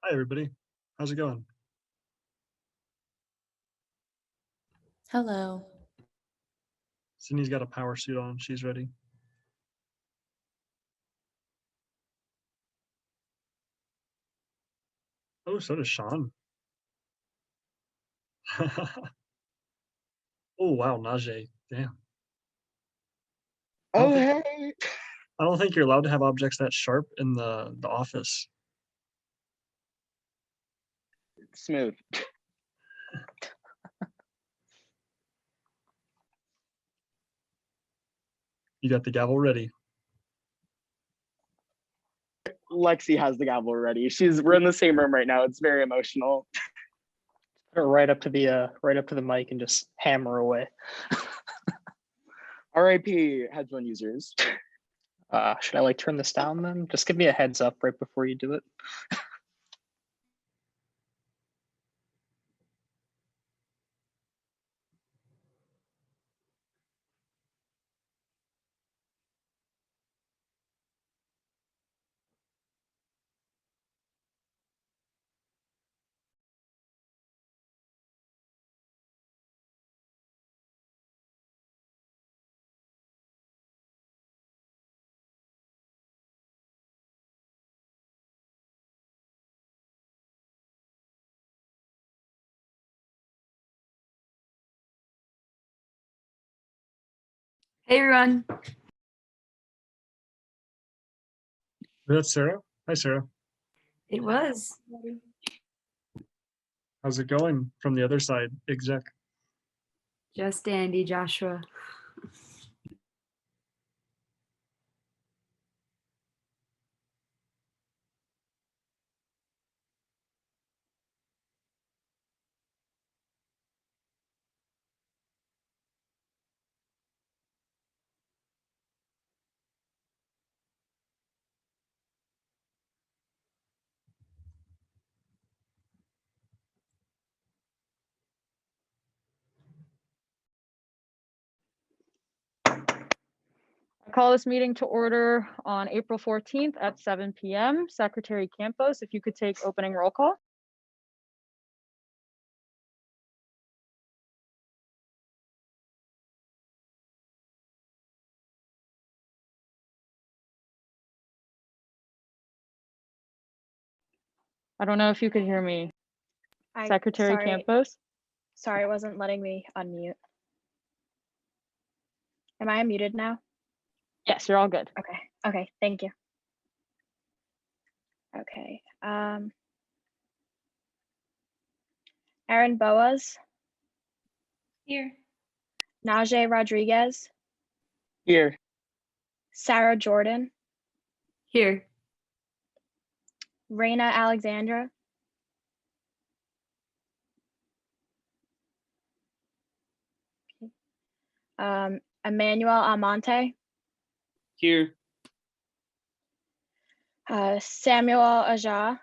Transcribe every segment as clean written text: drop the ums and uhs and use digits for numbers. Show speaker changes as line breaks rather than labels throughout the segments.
Hi, everybody. How's it going?
Hello.
Sydney's got a power suit on. She's ready. Oh, so does Sean. Oh, wow, Najee. Damn.
Oh,
think-
hey.
I don't think you're allowed to have objects that sharp in the office.
Smooth.
You got the gavel ready.
Lexi has the gavel ready. We're in the same room right now. It's very emotional.
Put it right up to the mic and just hammer away.
RIP headphone users.
Should I turn this down then? Just give me a heads up right before you do it.
Hey everyone.
That's Sarah. Hi, Sarah.
It was.
How's it going from the other side, exec?
Just dandy, Joshua.
I call this meeting to order on April 14th at 7 p.m. Secretary Campos, if you could take opening roll call. I don't know if you could hear me. Secretary Campos.
Sorry, it wasn't letting me unmute. Am I unmuted now?
Yes, you're all good.
Okay, thank you. Okay. Aaron Boas.
Here.
Najee Rodriguez.
Here.
Sarah Jordan.
Here.
Raina Alexandra. Emmanuel Almonte.
Here.
Samuel Aja.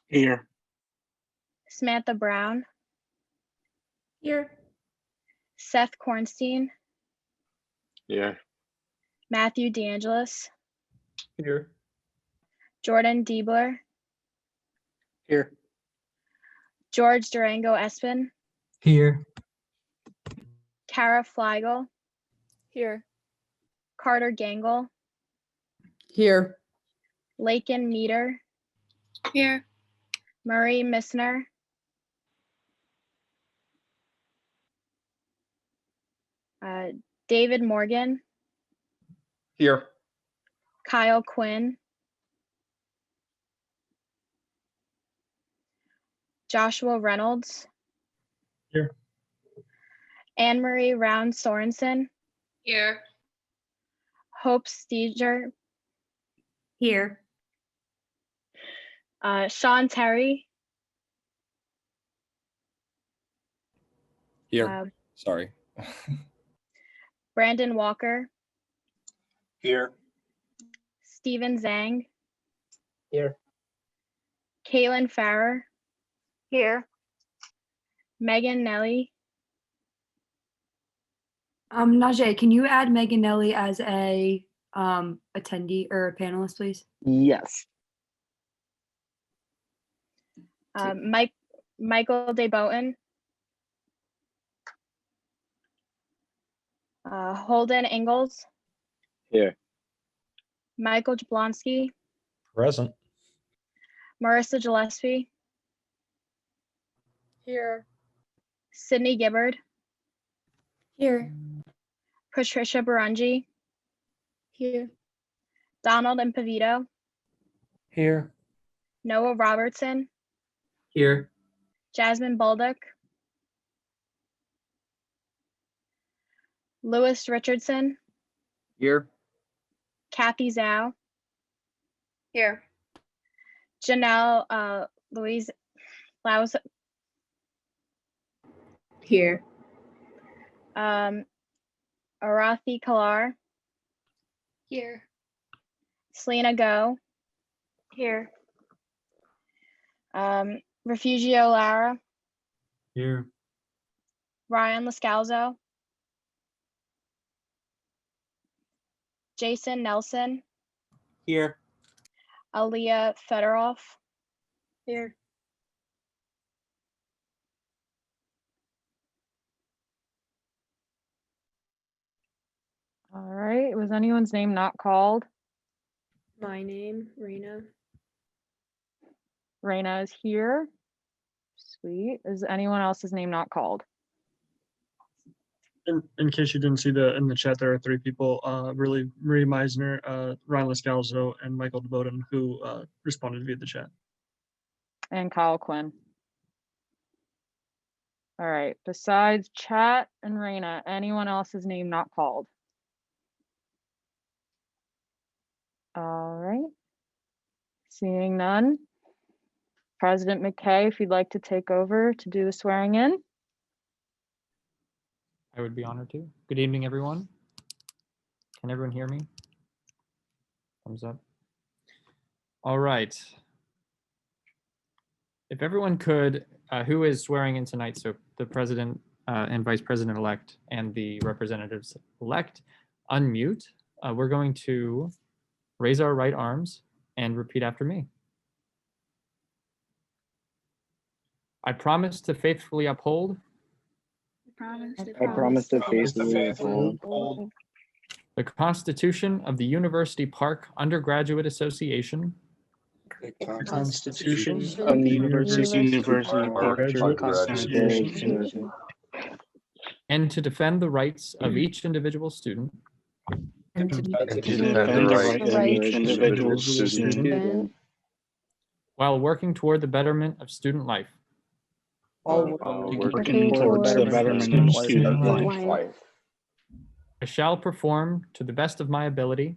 Here.
Samantha Brown.
Here.
Seth Kornstein.
Here.
Matthew DeAngelis.
Here.
Jordan Diebler.
Here.
George Durango Espin.
Here.
Kara Fleigel.
Here.
Carter Gangle.
Here.
Lakin Meter.
Here.
Murray Missner. David Morgan.
Here.
Kyle Quinn. Joshua Reynolds.
Here.
Anne Marie Round Sorensen.
Here.
Hope Steger.
Here.
Sean Terry.
Here. Sorry.
Brandon Walker.
Here.
Stephen Zhang.
Here.
Caitlin Farrer.
Here.
Megan Nelly.
Najee, can you add Megan Nelly as a attendee or a panelist, please?
Yes.
Michael De Boughton. Holden Ingalls.
Here.
Michael Jablonski.
Present.
Marissa Gillespie.
Here.
Sydney Gibbard.
Here.
Patricia Barangi.
Here.
Donald Impavito.
Here.
Noah Robertson.
Here.
Jasmine Baldock. Lewis Richardson.
Here.
Kathy Zhao.
Here.
Janelle Louise Laus.
Here.
Arathi Kalar.
Here.
Selena Go.
Here.
Refugio Lara.
Here.
Ryan Lascalzo. Jason Nelson.
Here.
Aaliyah Fedorov.
Here.
All right, was anyone's name not called?
My name, Raina.
Raina is here. Sweet. Is anyone else's name not called?
In case you didn't see in the chat, there are 3 people, really Marie Meisner, Ryan Lascalzo, and Michael De Boughton, who responded via the chat.
And Kyle Quinn. All right, besides Chat and Raina, anyone else's name not called? All right. Seeing none. President McKay, if you'd like to take over to do the swearing in.
I would be honored to. Good evening, everyone. Can everyone hear me? Thumbs up. All right. If everyone could, who is swearing in tonight? So the president and vice president-elect and the representatives-elect, unmute. We're going to raise our right arms and repeat after me. I promise to faithfully uphold
I promise to faithfully uphold
the Constitution of the University Park Undergraduate Association
the
Constitution
of the University Park
Graduate
Association
and to defend the rights of each individual student
and to defend the rights of each individual student
while working toward the betterment of student life.
working towards the betterment of student life.
I shall perform to the best of my ability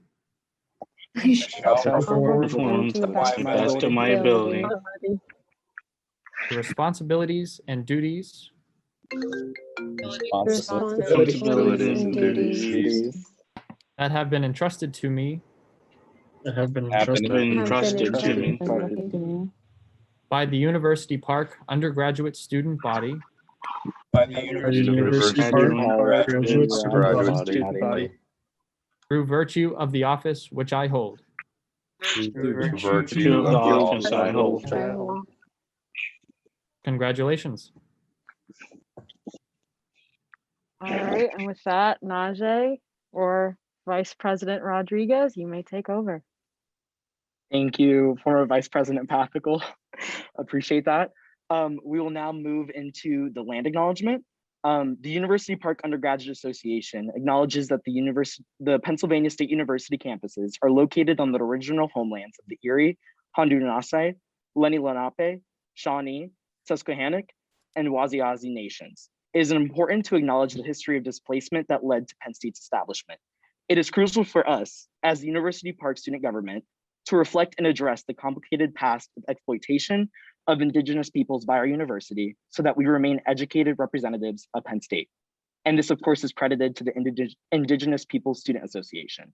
I shall perform to the best of my ability
the responsibilities and duties
responsibilities and duties
that have been entrusted to me
that have been
entrusted to me
by the University Park Undergraduate Student Body
by the University Park Graduate Student Body
through virtue of the office which I hold.
through virtue of the office I hold.
Congratulations.
All right, and with that, Najee or Vice President Rodriguez, you may take over.
Thank you, former Vice President Pathical. Appreciate that. We will now move into the land acknowledgement. The University Park Undergraduate Association acknowledges that the Pennsylvania State University campuses are located on the original homelands of the Erie, Haudenosaunee, Lenni Lenape, Shawnee, Susquehannock, and Waziazi nations. It is important to acknowledge the history of displacement that led to Penn State's establishment. It is crucial for us, as the University Park student government, to reflect and address the complicated past of exploitation of Indigenous peoples by our university so that we remain educated representatives of Penn State. And this, of course, is credited to the Indigenous Peoples Student Association.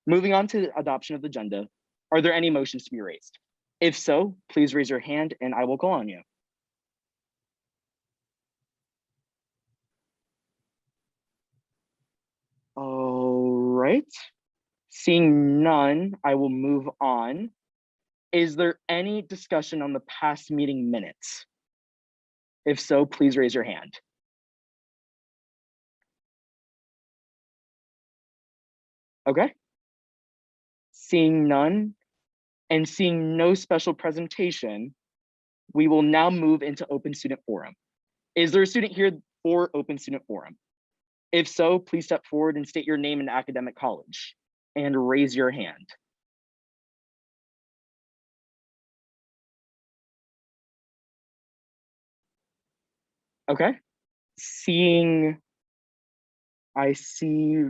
Moving on to the adoption of the agenda, are there any motions to be raised? If so, please raise your hand and I will call on you. All right. Seeing none, I will move on. Is there any discussion on the past meeting minutes? If so, please raise your hand. Okay. Seeing none and seeing no special presentation, we will now move into open student forum. Is there a student here for open student forum? If so, please step forward and state your name and academic college and raise your hand. Okay. I see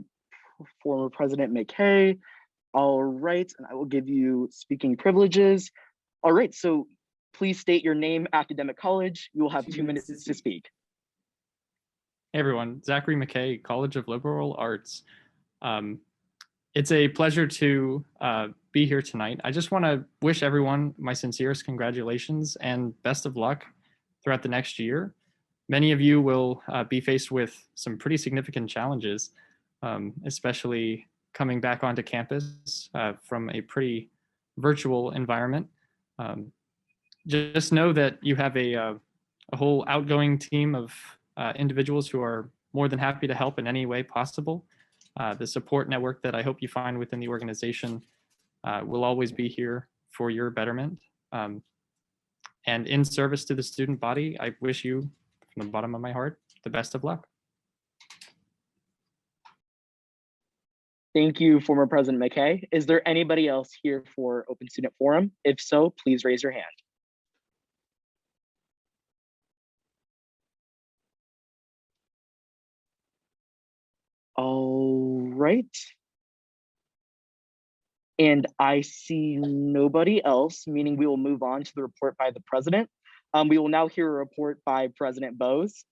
former President McKay. All right, and I will give you speaking privileges. All right, so please state your name, academic college. You will have 2 minutes to speak.
Hey everyone, Zachary McKay, College of Liberal Arts. It's a pleasure to be here tonight. I just want to wish everyone my sincerest congratulations and best of luck throughout the next year. Many of you will be faced with some pretty significant challenges, especially coming back onto campus from a pretty virtual environment. Just know that you have a whole outgoing team of individuals who are more than happy to help in any way possible. The support network that I hope you find within the organization will always be here for your betterment. And in service to the student body, I wish you, from the bottom of my heart, the best of luck.
Thank you, former President McKay. Is there anybody else here for Open Student Forum? If so, please raise your hand. All right. And I see nobody else, meaning we will move on to the report by the president. We will now hear a report by President Bose.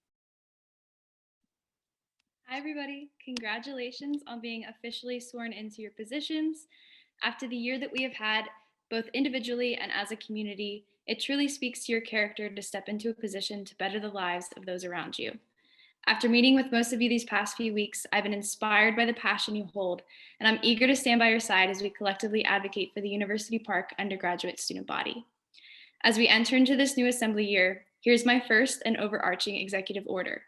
Hi, everybody. Congratulations on being officially sworn into your positions. After the year that we have had, both individually and as a community, it truly speaks to your character to step into a position to better the lives of those around you. After meeting with most of you these past few weeks, I've been inspired by the passion you hold, and I'm eager to stand by your side as we collectively advocate for the University Park undergraduate student body. As we enter into this new assembly year, here's my first and overarching executive order.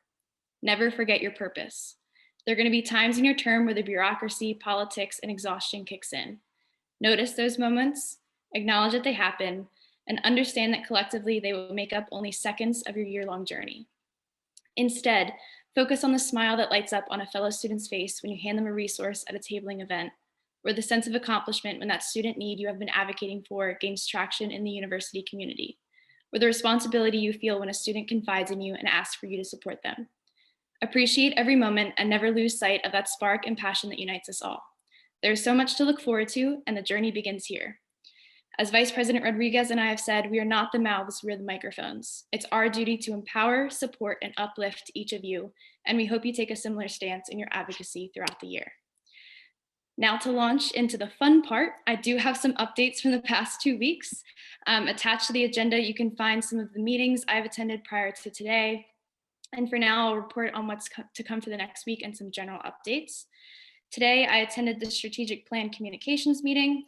Never forget your purpose. There are going to be times in your term where the bureaucracy, politics, and exhaustion kicks in. Notice those moments, acknowledge that they happen, and understand that collectively they will make up only seconds of your year-long journey. Instead, focus on the smile that lights up on a fellow student's face when you hand them a resource at a tabling event, or the sense of accomplishment when that student need you have been advocating for gains traction in the university community, or the responsibility you feel when a student confides in you and asks for you to support them. Appreciate every moment and never lose sight of that spark and passion that unites us all. There's so much to look forward to, and the journey begins here. As Vice President Rodriguez and I have said, we are not the mouths, we're the microphones. It's our duty to empower, support, and uplift each of you, and we hope you take a similar stance in your advocacy throughout the year. Now to launch into the fun part, I do have some updates from the past 2 weeks. Attached to the agenda, you can find some of the meetings I've attended prior to today. And for now, I'll report on what's to come for the next week and some general updates. Today, I attended the Strategic Plan Communications meeting.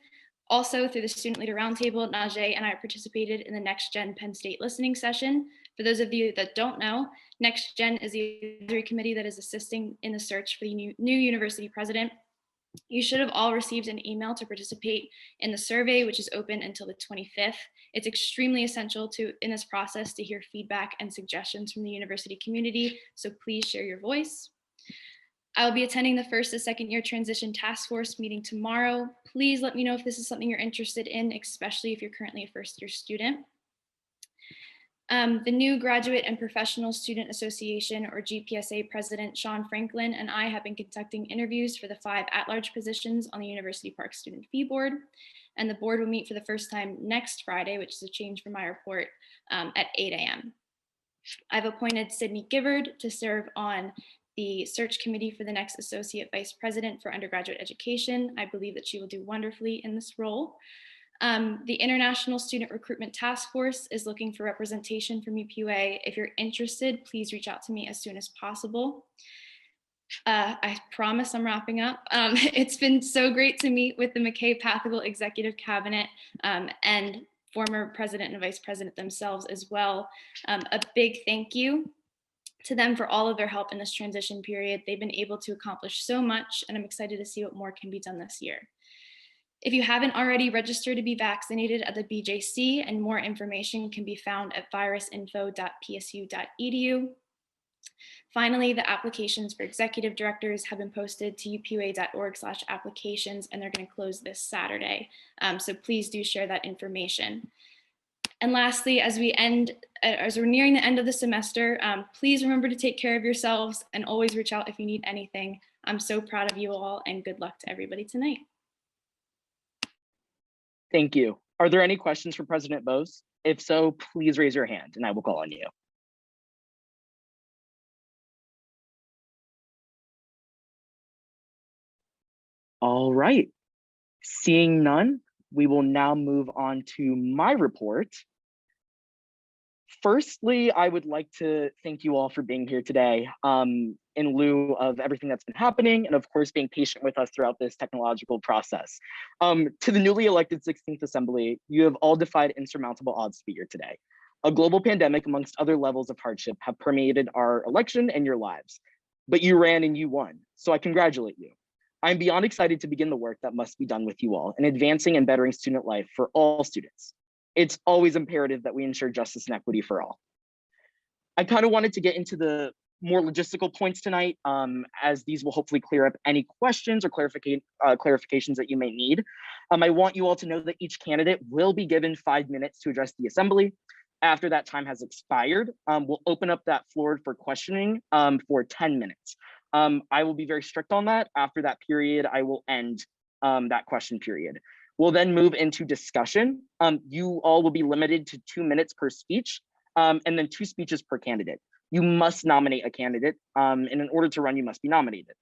Also, through the Student Leader Roundtable, Najee and I participated in the Next Gen Penn State listening session. For those of you that don't know, Next Gen is the advisory committee that is assisting in the search for the new university president. You should have all received an email to participate in the survey, which is open until the 25th. It's extremely essential in this process to hear feedback and suggestions from the university community, so please share your voice. I'll be attending the first to second year transition task force meeting tomorrow. Please let me know if this is something you're interested in, especially if you're currently a first year student. The new Graduate and Professional Student Association, or GPSA President Sean Franklin, and I have been conducting interviews for the 5 at-large positions on the University Park Student Fee Board, and the board will meet for the first time next Friday, which is a change from my report, at 8 a.m. I've appointed Sydney Givard to serve on the search committee for the next Associate Vice President for Undergraduate Education. I believe that she will do wonderfully in this role. The International Student Recruitment Task Force is looking for representation from UPUA. If you're interested, please reach out to me as soon as possible. I promise I'm wrapping up. It's been so great to meet with the McKay Pathical Executive Cabinet and former president and vice president themselves as well. A big thank you to them for all of their help in this transition period. They've been able to accomplish so much, and I'm excited to see what more can be done this year. If you haven't already registered to be vaccinated at the BJC, and more information can be found at virusinfo.psu.edu. Finally, the applications for executive directors have been posted to upua.org/applications, and they're going to close this Saturday. So please do share that information. And lastly, as we're nearing the end of the semester, please remember to take care of yourselves and always reach out if you need anything. I'm so proud of you all, and good luck to everybody tonight.
Thank you. Are there any questions for President Bose? If so, please raise your hand and I will call on you. All right. Seeing none, we will now move on to my report. Firstly, I would like to thank you all for being here today in lieu of everything that's been happening and of course being patient with us throughout this technological process. To the newly elected 16th Assembly, you have all defied insurmountable odds to be here today. A global pandemic amongst other levels of hardship have permeated our election and your lives, but you ran and you won, so I congratulate you. I'm beyond excited to begin the work that must be done with you all in advancing and bettering student life for all students. It's always imperative that we ensure justice and equity for all. I kind of wanted to get into the more logistical points tonight, as these will hopefully clear up any questions or clarifications that you may need. I want you all to know that each candidate will be given 5 minutes to address the assembly. After that time has expired, we'll open up that floor for questioning for 10 minutes. I will be very strict on that. After that period, I will end that question period. We'll then move into discussion. You all will be limited to 2 minutes per speech, and then 2 speeches per candidate. You must nominate a candidate, and in order to run, you must be nominated.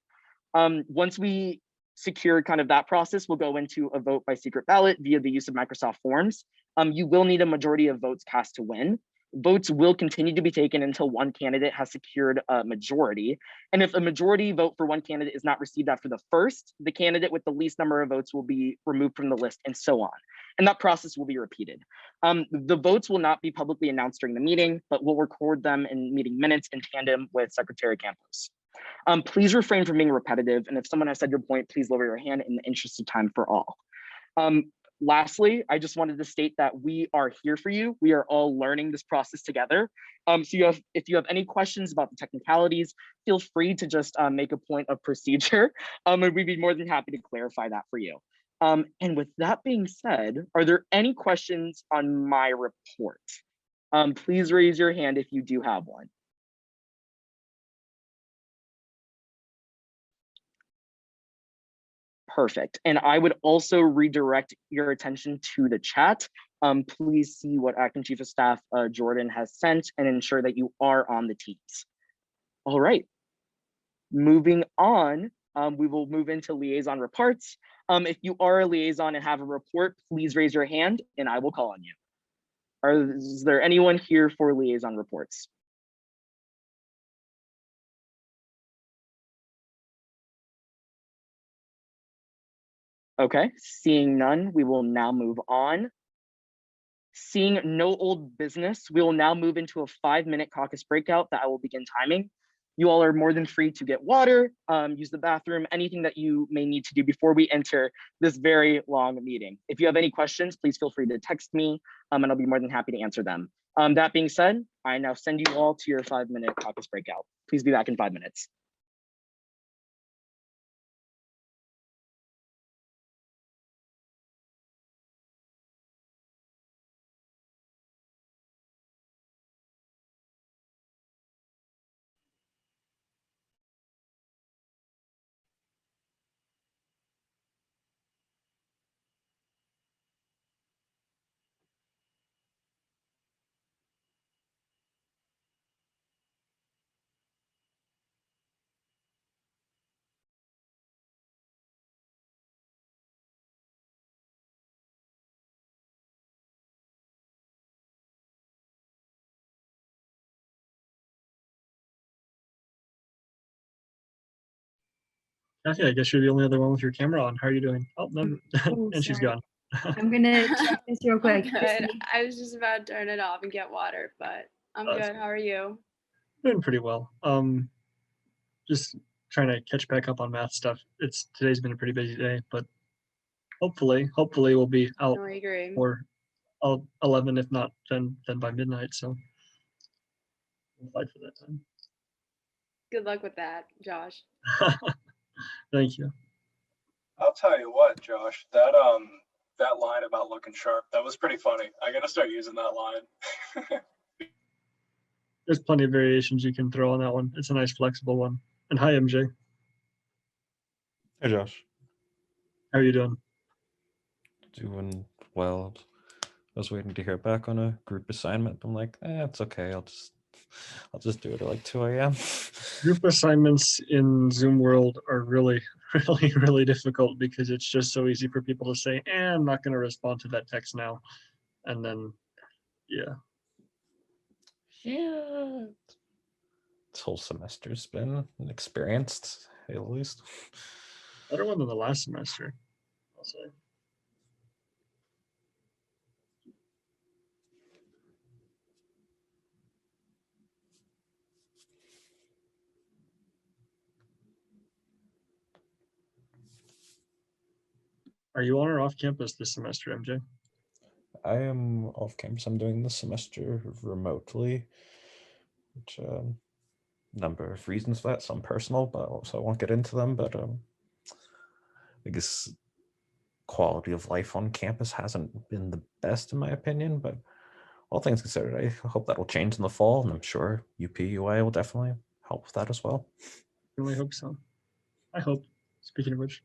Once we secure kind of that process, we'll go into a vote by secret ballot via the use of Microsoft Forms. You will need a majority of votes cast to win. Votes will continue to be taken until one candidate has secured a majority. And if a majority vote for one candidate is not received after the first, the candidate with the least number of votes will be removed from the list, and so on. And that process will be repeated. The votes will not be publicly announced during the meeting, but we'll record them in meeting minutes in tandem with Secretary Campos. Please refrain from being repetitive. And if someone has said your point, please lower your hand in the interest of time for all. Lastly, I just wanted to state that we are here for you. We are all learning this process together. So if you have any questions about the technicalities, feel free to just make a point of procedure, and we'd be more than happy to clarify that for you. And with that being said, are there any questions on my report? Please raise your hand if you do have one. Perfect. And I would also redirect your attention to the chat. Please see what Acting Chief of Staff Jordan has sent and ensure that you are on the teams. All right. Moving on, we will move into liaison reports. If you are a liaison and have a report, please raise your hand and I will call on you. Is there anyone here for liaison reports? Okay, seeing none, we will now move on. Seeing no old business, we will now move into a 5-minute caucus breakout that I will begin timing. You all are more than free to get water, use the bathroom, anything that you may need to do before we enter this very long meeting. If you have any questions, please feel free to text me and I'll be more than happy to answer them. That being said, I now send you all to your 5-minute caucus breakout. Please be back in 5 minutes.
Kathy, I guess you're the only other one with your camera on. How are you doing? Oh, no,
Oh,
and she's
sorry.
gone.
I'm gonna check this real
I'm
quick.
good.
Christy?
I was just about to turn it off and get water, but I'm
That's
good. How are you?
Doing pretty well. Just trying to catch back up on math stuff. Today's been a pretty busy day, but hopefully we'll be out
No, I agree.
for 11, if not then by midnight. So we'll fight for that time.
Good luck with that, Josh.
Thank you.
I'll tell you what, Josh, that line about looking sharp, that was pretty funny. I gotta start using that line.
There's plenty of variations you can throw on that one. It's a nice flexible one. And hi, MJ.
Hey, Josh.
How are you doing?
Doing well. I was waiting to hear back on a group assignment. I'm like, it's okay. I'll just do it at like 2 a.m.
Group assignments in Zoom world are really difficult because it's just so easy for people to say, I'm not going to respond to that text now. And then, yeah.
Yeah. This whole semester's been experienced, at least.
Better one than the last semester, I'll say. Are you on or off campus this semester, MJ?
I am off campus. I'm doing the semester remotely, which number of reasons for that. Some personal, but also I won't get into them. But I guess quality of life on campus hasn't been the best in my opinion. But all things considered, I hope that will change in the fall, and I'm sure UPUA will definitely help with that as well.
Really hope so. I hope. Speaking of which.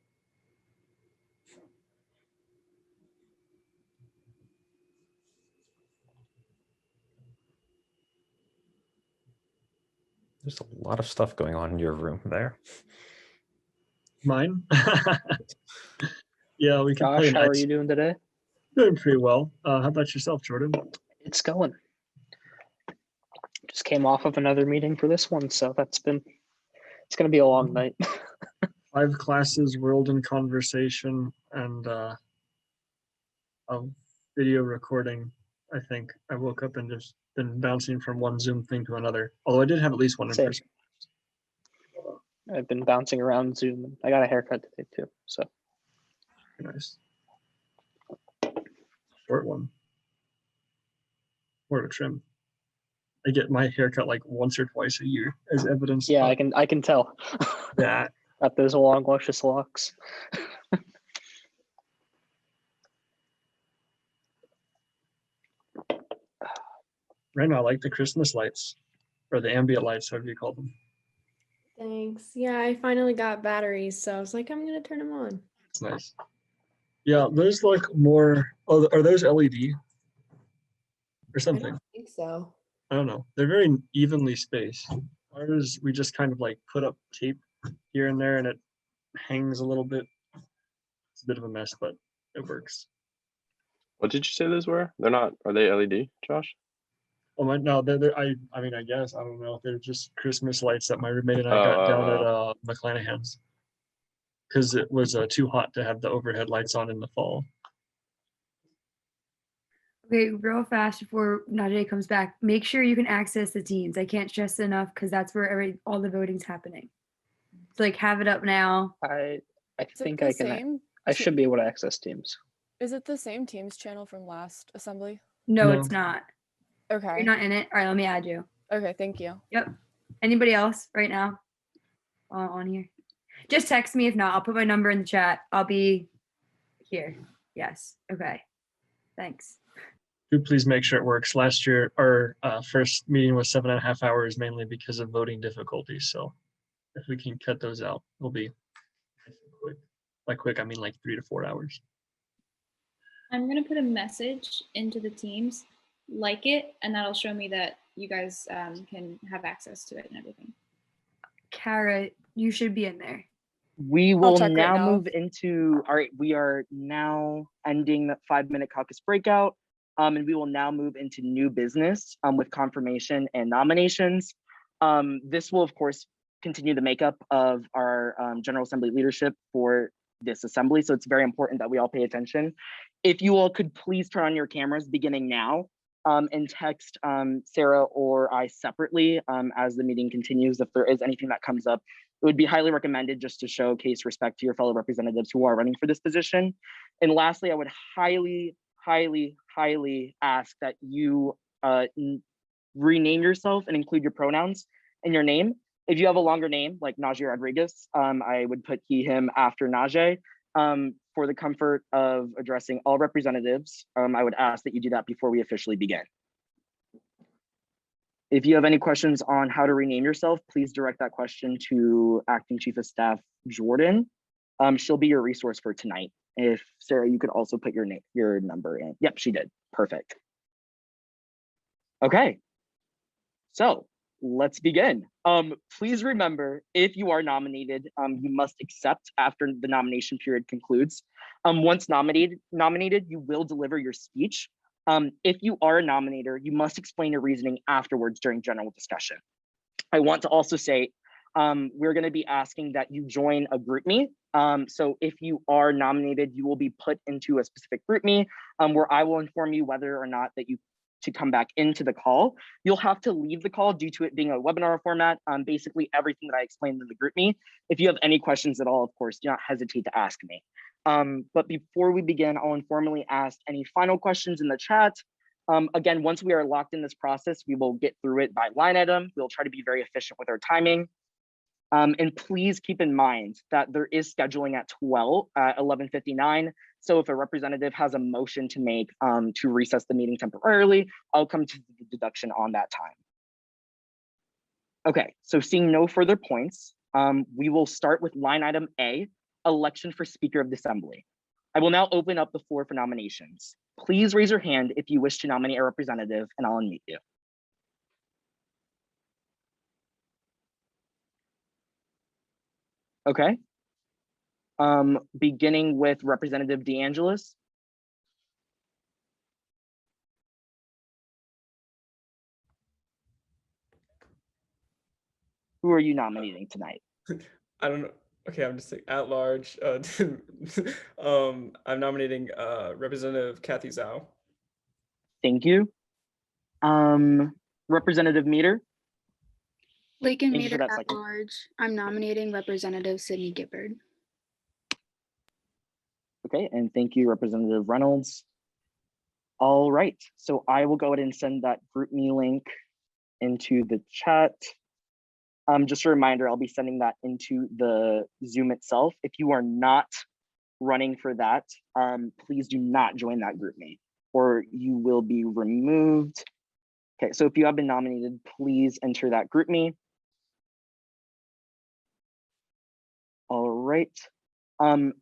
There's a lot of stuff going on in your room there.
Mine? Yeah, we can play
Josh, how are
nice.
you doing today?
Doing pretty well. How about yourself, Jordan?
It's going. Just came off of another meeting for this one, so it's going to be a long night.
5 classes, World in Conversation, and a video recording. I think I woke up and just been bouncing from one Zoom thing to another. Although I did have at least one in
Same.
person.
I've been bouncing around Zoom, and I got a haircut today too. So
Nice. Short one. More of a trim. I get my haircut like once or twice a year as evidence.
yeah,
of
I can tell
that.
that there's a long, luscious locks.
Right now, I like the Christmas lights, or the ambient lights, however you call them.
Thanks. Yeah, I finally got batteries, so I was like, I'm gonna turn them on.
It's nice. Yeah, those look more. Oh, are those LED or
I
something?
don't think so.
I don't know. They're very evenly spaced. Ours, we just kind of like put up tape here and there, and it hangs a little bit. It's a bit of a mess, but it works.
What did you say those were? They're not. Are they LED, Josh?
Oh my! No, I mean, I guess I don't know. They're just Christmas lights that my roommate and I got down at McClanahan's because it was too hot to have the overhead lights on in the fall.
Okay, real fast before Najee comes back, make sure you can access the teams. I can't stress it enough because that's where all the voting's happening. So like have it up now.
I
Is it
think
the
I can.
same
I
te-
should be able to access Teams.
Is it the same Teams channel from last assembly?
No,
No.
it's not.
Okay.
You're not in it. All right, let me add you.
Okay, thank you.
Yep. Anybody else right now on here? Just text me if not. I'll put my number in the chat. I'll be here. Yes. Okay. Thanks.
Do please make sure it works. Last year, our first meeting was 7.5 hours, mainly because of voting difficulties. So if we can cut those out, it'll be quick. By quick, I mean like 3 to 4 hours.
I'm going to put a message into the teams, like it, and that'll show me that you guys can have access to it and everything.
Kara, you should be in there.
We will
check right
now
now.
move into, all right, we are now ending that 5-minute caucus breakout. And we will now move into new business with confirmation and nominations. This will, of course, continue the makeup of our General Assembly leadership for this assembly. So it's very important that we all pay attention. If you all could please turn on your cameras beginning now and text Sarah or I separately as the meeting continues. If there is anything that comes up, it would be highly recommended just to showcase respect to your fellow representatives who are running for this position. And lastly, I would highly ask that you rename yourself and include your pronouns in your name. If you have a longer name like Najee Rodriguez, I would put he, him after Najee. For the comfort of addressing all representatives, I would ask that you do that before we officially begin. If you have any questions on how to rename yourself, please direct that question to Acting Chief of Staff Jordan. She'll be your resource for tonight. If Sarah, you could also put your name, your number in. Yep, she did. Perfect. Okay, so let's begin. Please remember, if you are nominated, you must accept after the nomination period concludes. Once nominated, you will deliver your speech. If you are a nominator, you must explain your reasoning afterwards during general discussion. I want to also say, we're going to be asking that you join a GroupMe. So if you are nominated, you will be put into a specific GroupMe where I will inform you whether or not that you to come back into the call. You'll have to leave the call due to it being a webinar format. Basically everything that I explained in the GroupMe. If you have any questions at all, of course, do not hesitate to ask me. But before we begin, I'll informally ask any final questions in the chat. Again, once we are locked in this process, we will get through it by line item. We'll try to be very efficient with our timing. And please keep in mind that there is scheduling at 11:59. So if a representative has a motion to make to recess the meeting temporarily, I'll come to the deduction on that time. Okay, so seeing no further points, we will start with line item A, election for Speaker of the Assembly. I will now open up the floor for nominations. Please raise your hand if you wish to nominate a representative and I'll unmute you. Okay. Beginning with Representative DeAngelis. Who are you nominating tonight?
I don't know. Okay, I'm just saying at large. I'm nominating Representative Kathy Zhao.
Thank you. Representative Meter.
Lake and
Thank you for
Meter
that
at
second.
large. I'm nominating Representative Sydney Gibbard.
Okay, and thank you, Representative Reynolds. All right, so I will go ahead and send that GroupMe link into the chat. Just a reminder, I'll be sending that into the Zoom itself. If you are not running for that, please do not join that GroupMe or you will be removed. Okay, so if you have been nominated, please enter that GroupMe. All right.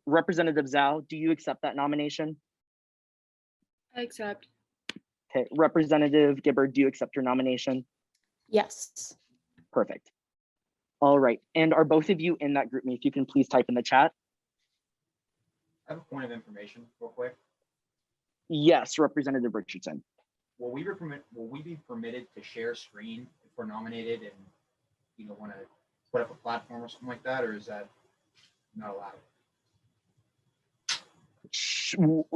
Representative Zhao, do you accept that nomination?
I accept.
Okay, Representative Gibbard, do you accept your nomination?
Yes.
Perfect. All right, and are both of you in that GroupMe? If you can please type in the chat.
I have a point of information real quick.
Yes, Representative Richardson.
Will we be permitted to share screen if we're nominated and want to put up a platform or something like that, or is that not allowed?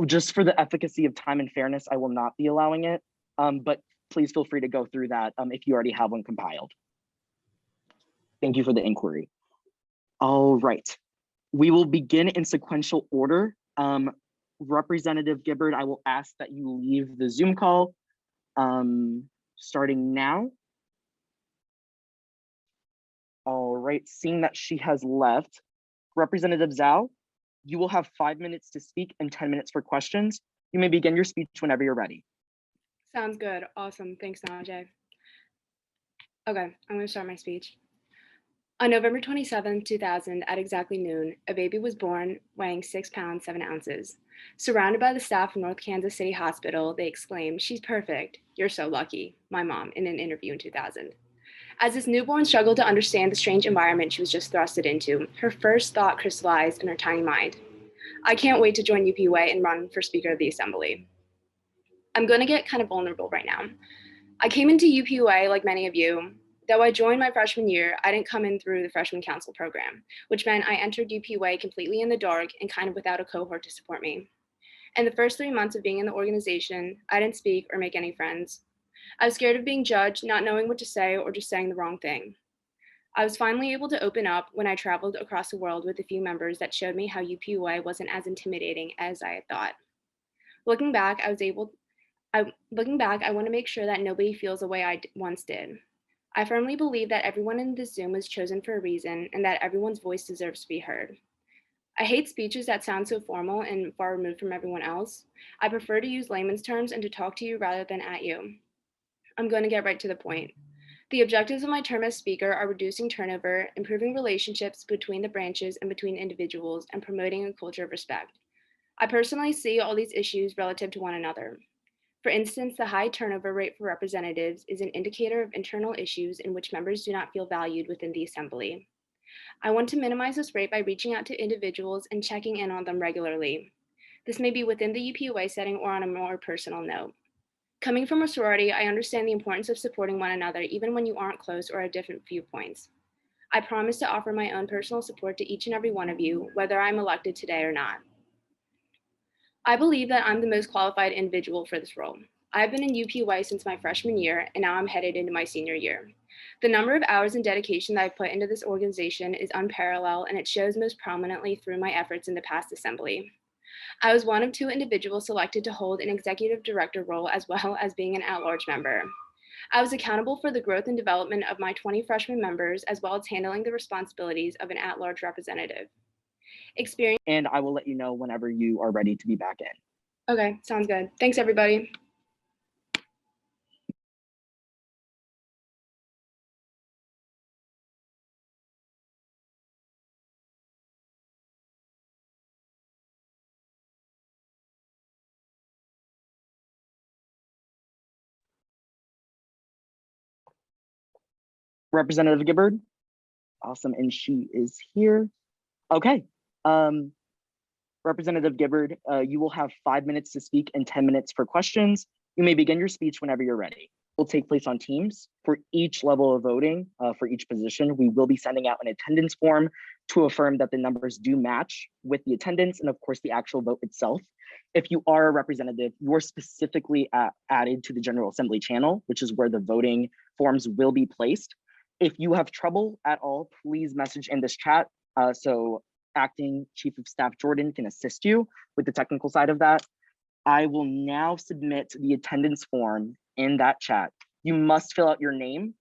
Just for the efficacy of time and fairness, I will not be allowing it, but please feel free to go through that if you already have one compiled. Thank you for the inquiry. All right, we will begin in sequential order. Representative Gibbard, I will ask that you leave the Zoom call starting now. All right, seeing that she has left, Representative Zhao, you will have 5 minutes to speak and 10 minutes for questions. You may begin your speech whenever you're ready.
Sounds good. Awesome. Thanks, Najee. Okay, I'm going to start my speech. On November 27, 2000, at exactly noon, a baby was born weighing 6 pounds, 7 ounces. Surrounded by the staff of North Kansas City Hospital, they exclaimed, "She's perfect. You're so lucky," my mom, in an interview in 2000. As this newborn struggled to understand the strange environment she was just thrusted into, her first thought crystallized in her tiny mind. I can't wait to join UPUA and run for Speaker of the Assembly. I'm going to get kind of vulnerable right now. I came into UPUA, like many of you, Though I joined my freshman year, I didn't come in through the freshman council program, which meant I entered UPUA completely in the dark and kind of without a cohort to support me. In the first 3 months of being in the organization, I didn't speak or make any friends. I was scared of being judged, not knowing what to say, or just saying the wrong thing. I was finally able to open up when I traveled across the world with a few members that showed me how UPUA wasn't as intimidating as I had thought. Looking back, I want to make sure that nobody feels the way I once did. I firmly believe that everyone in this Zoom was chosen for a reason and that everyone's voice deserves to be heard. I hate speeches that sound so formal and far removed from everyone else. I prefer to use layman's terms and to talk to you rather than at you. I'm going to get right to the point. The objectives of my term as speaker are reducing turnover, improving relationships between the branches and between individuals, and promoting a culture of respect. I personally see all these issues relative to one another. For instance, the high turnover rate for representatives is an indicator of internal issues in which members do not feel valued within the assembly. I want to minimize this rate by reaching out to individuals and checking in on them regularly. This may be within the UPUA setting or on a more personal note. Coming from a sorority, I understand the importance of supporting one another even when you aren't close or have different viewpoints. I promise to offer my own personal support to each and every one of you, whether I'm elected today or not. I believe that I'm the most qualified individual for this role. I've been in UPUA since my freshman year, and now I'm headed into my senior year. The number of hours and dedication that I've put into this organization is unparalleled, and it shows most prominently through my efforts in the past assembly. I was one of 2 individuals selected to hold an executive director role as well as being an at-large member. I was accountable for the growth and development of my 20 freshman members, as well as handling the responsibilities of an at-large representative.
And I will let you know whenever you are ready to be back in.
Okay, sounds good. Thanks, everybody.
Representative Gibbard. Awesome, and she is here. Okay. Representative Gibbard, you will have 5 minutes to speak and 10 minutes for questions. You may begin your speech whenever you're ready. It will take place on Teams. For each level of voting, for each position, we will be sending out an attendance form to affirm that the numbers do match with the attendance and of course the actual vote itself. If you are a representative, you are specifically added to the General Assembly channel, which is where the voting forms will be placed. If you have trouble at all, please message in this chat. So Acting Chief of Staff Jordan can assist you with the technical side of that. I will now submit the attendance form in that chat. You must fill out your name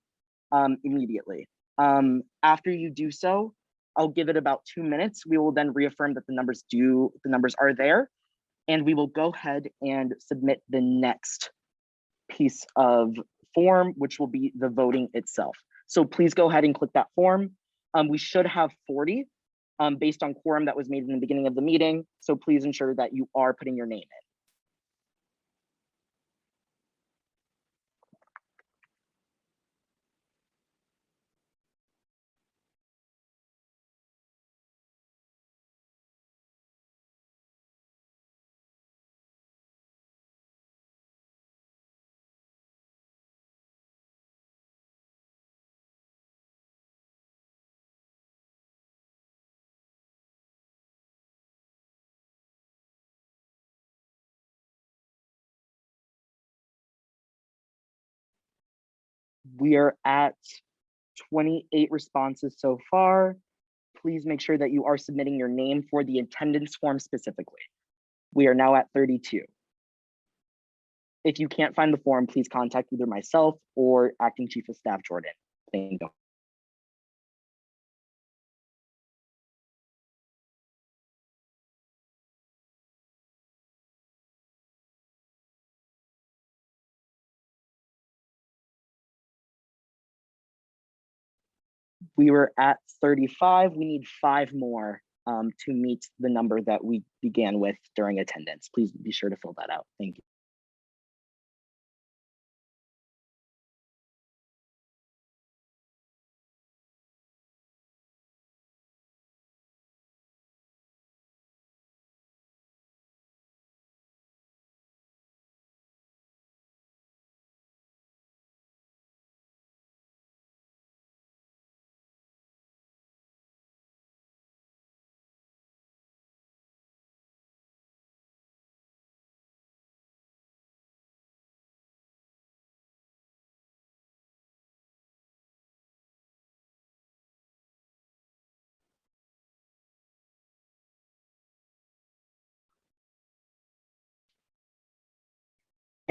immediately. After you do so, I'll give it about 2 minutes. We will then reaffirm that the numbers are there, and we will go ahead and submit the next piece of form, which will be the voting itself. So please go ahead and click that form. We should have 40 based on quorum that was made in the beginning of the meeting. So please ensure that you are putting your name in. We are at 28 responses so far. Please make sure that you are submitting your name for the attendance form specifically. We are now at 32. If you can't find the form, please contact either myself or Acting Chief of Staff Jordan. Thank you. We were at 35. We need 5 more to meet the number that we began with during attendance. Please be sure to fill that out. Thank you.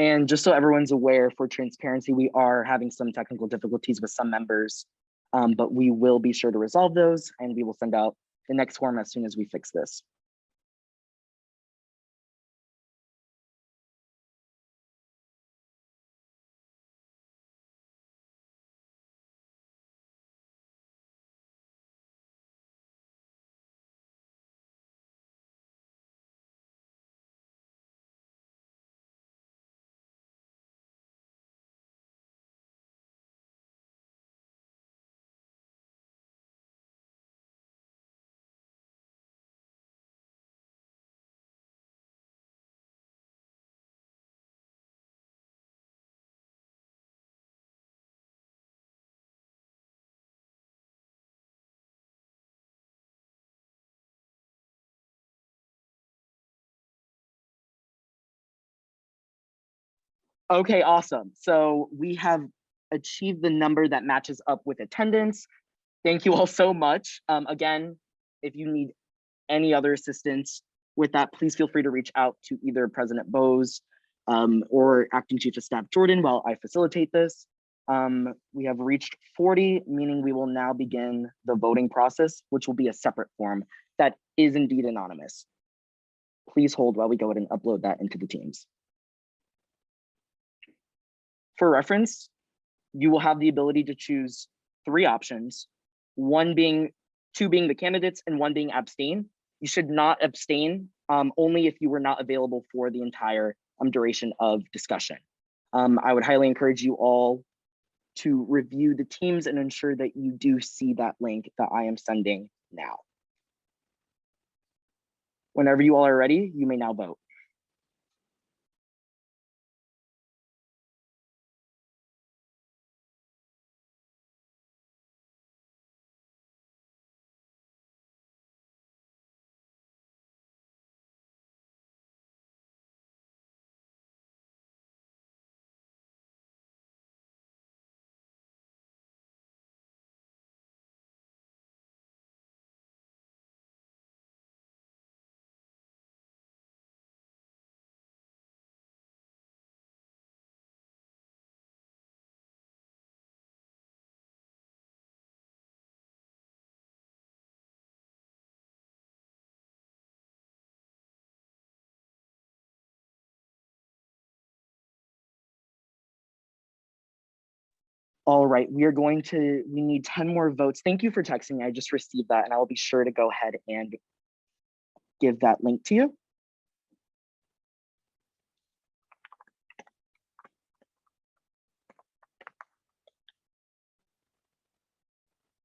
And just so everyone's aware, for transparency, we are having some technical difficulties with some members, but we will be sure to resolve those, and we will send out the next form as soon as we fix this. Okay, awesome. So we have achieved the number that matches up with attendance. Thank you all so much. Again, if you need any other assistance with that, please feel free to reach out to either President Bose or Acting Chief of Staff Jordan while I facilitate this. We have reached 40, meaning we will now begin the voting process, which will be a separate form that is indeed anonymous. Please hold while we go ahead and upload that into the Teams. For reference, you will have the ability to choose 3 options, two being the candidates and 1 being abstain. You should not abstain, only if you were not available for the entire duration of discussion. I would highly encourage you all to review the Teams and ensure that you do see that link that I am sending now. Whenever you all are ready, you may now vote. All right, we need 10 more votes. Thank you for texting me. I just received that, and I will be sure to go ahead and give that link to you.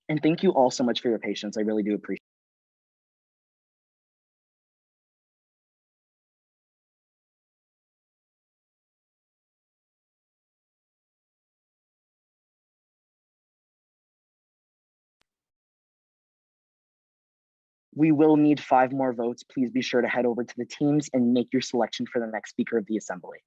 And thank you all so much for your patience. I really do appreciate it. We will need 5 more votes. Please be sure to head over to the Teams and make your selection for the next Speaker of the Assembly.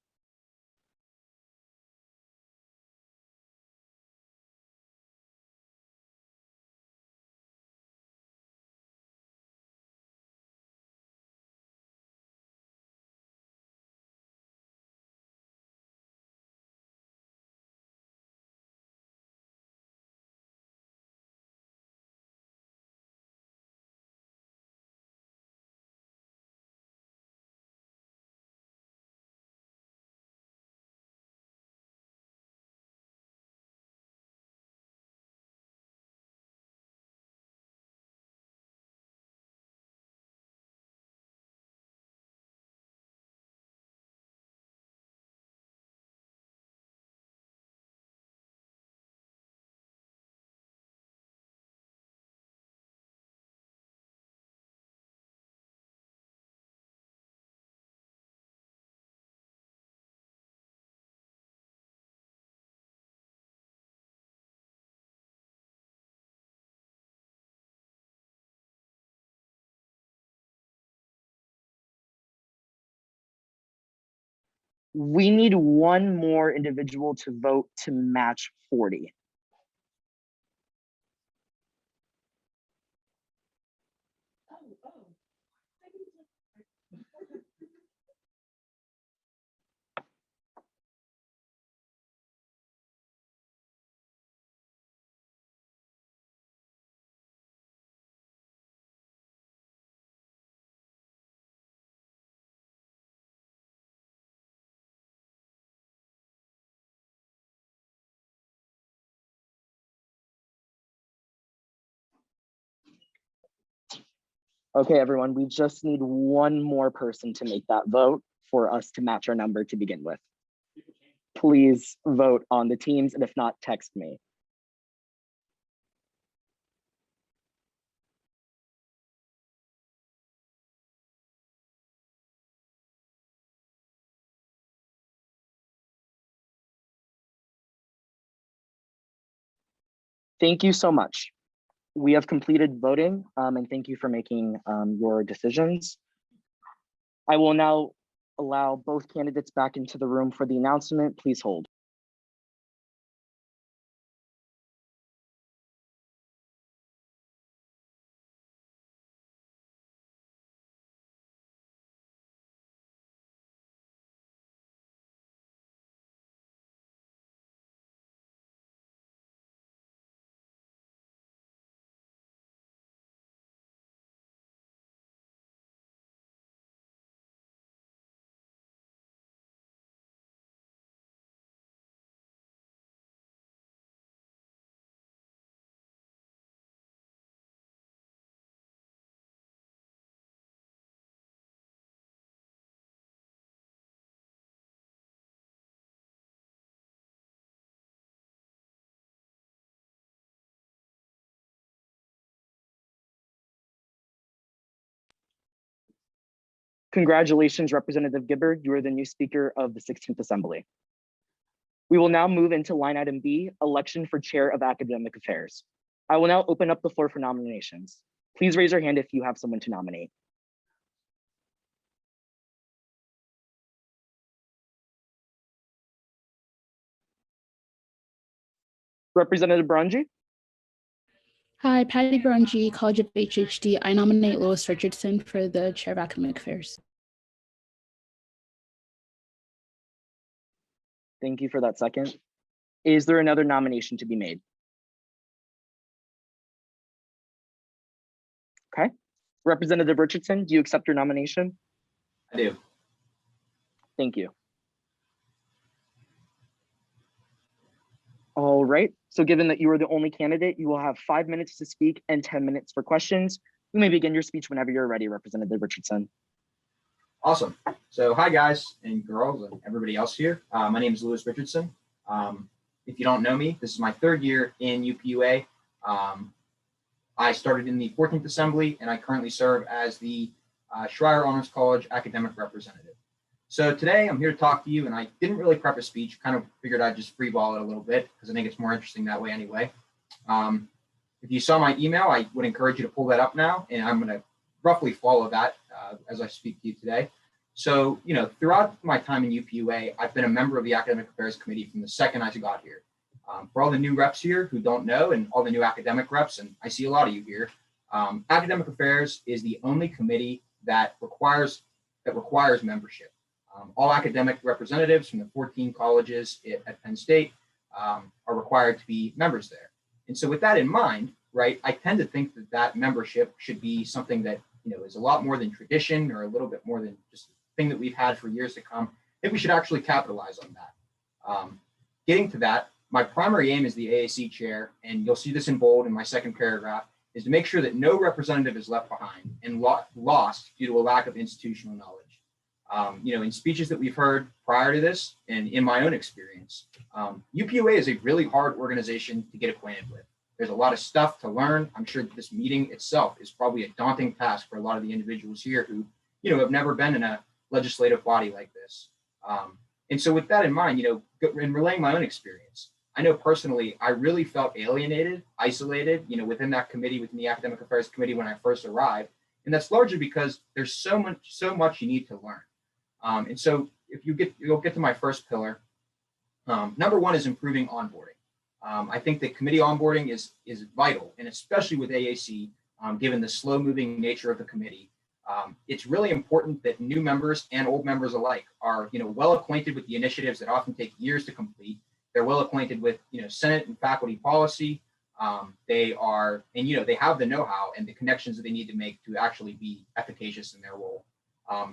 We need 1 more individual to vote to match 40. Okay, everyone, we just need one more person to make that vote for us to match our number to begin with. Please vote on the teams, and if not, text me. Thank you so much. We have completed voting, and thank you for making your decisions. I will now allow both candidates back into the room for the announcement. Please hold. Congratulations, Representative Gibbard. You are the new Speaker of the 16th Assembly. We will now move into line item B, election for Chair of Academic Affairs. I will now open up the floor for nominations. Please raise your hand if you have someone to nominate. Representative Branji?
Hi, Patty Branji, College of HHD. I nominate Lois Richardson for the Chair of Academic Affairs.
Thank you for that second. Is there another nomination to be made? Okay. Representative Richardson, do you accept your nomination?
I do.
Thank you. All right. So given that you are the only candidate, you will have 5 minutes to speak and 10 minutes for questions. You may begin your speech whenever you're ready, Representative Richardson.
Awesome. So hi guys and girls and everybody else here. My name is Louis Richardson. If you don't know me, this is my 3rd year in UPUA. I started in the 14th Assembly and I currently serve as the Schreier Honors College Academic Representative. So today I'm here to talk to you, and I didn't really prep a speech, kind of figured I'd just freeball it a little bit because I think it's more interesting that way anyway. If you saw my email, I would encourage you to pull that up now, and I'm going to roughly follow that as I speak to you today. So, you know, throughout my time in UPUA, I've been a member of the Academic Affairs Committee from the second I got here. For all the new reps here who don't know, and all the new academic reps, and I see a lot of you here, Academic Affairs is the only committee that requires membership. All academic representatives from the 14 colleges at Penn State are required to be members there. And so with that in mind, right, I tend to think that that membership should be something that, you know, is a lot more than tradition or a little bit more than just a thing that we've had for years to come. I think we should actually capitalize on that. Getting to that, my primary aim as the AAC chair, and you'll see this in bold in my second paragraph, is to make sure that no representative is left behind and lost due to a lack of institutional knowledge. You know, in speeches that we've heard prior to this and in my own experience, UPUA is a really hard organization to get acquainted with. There's a lot of stuff to learn. I'm sure that this meeting itself is probably a daunting task for a lot of the individuals here who, you know, have never been in a legislative body like this. And so with that in mind, you know, in relaying my own experience, I know personally, I really felt alienated, isolated, you know, within that committee, within the Academic Affairs Committee when I first arrived. And that's largely because there's so much you need to learn. And so if you'll get to my first pillar, number one is improving onboarding. I think that committee onboarding is vital, and especially with AAC, given the slow moving nature of the committee. It's really important that new members and old members alike are, you know, well acquainted with the initiatives that often take years to complete. They're well acquainted with, you know, Senate and faculty policy. They are, and, you know, they have the know-how and the connections that they need to make to actually be efficacious in their role.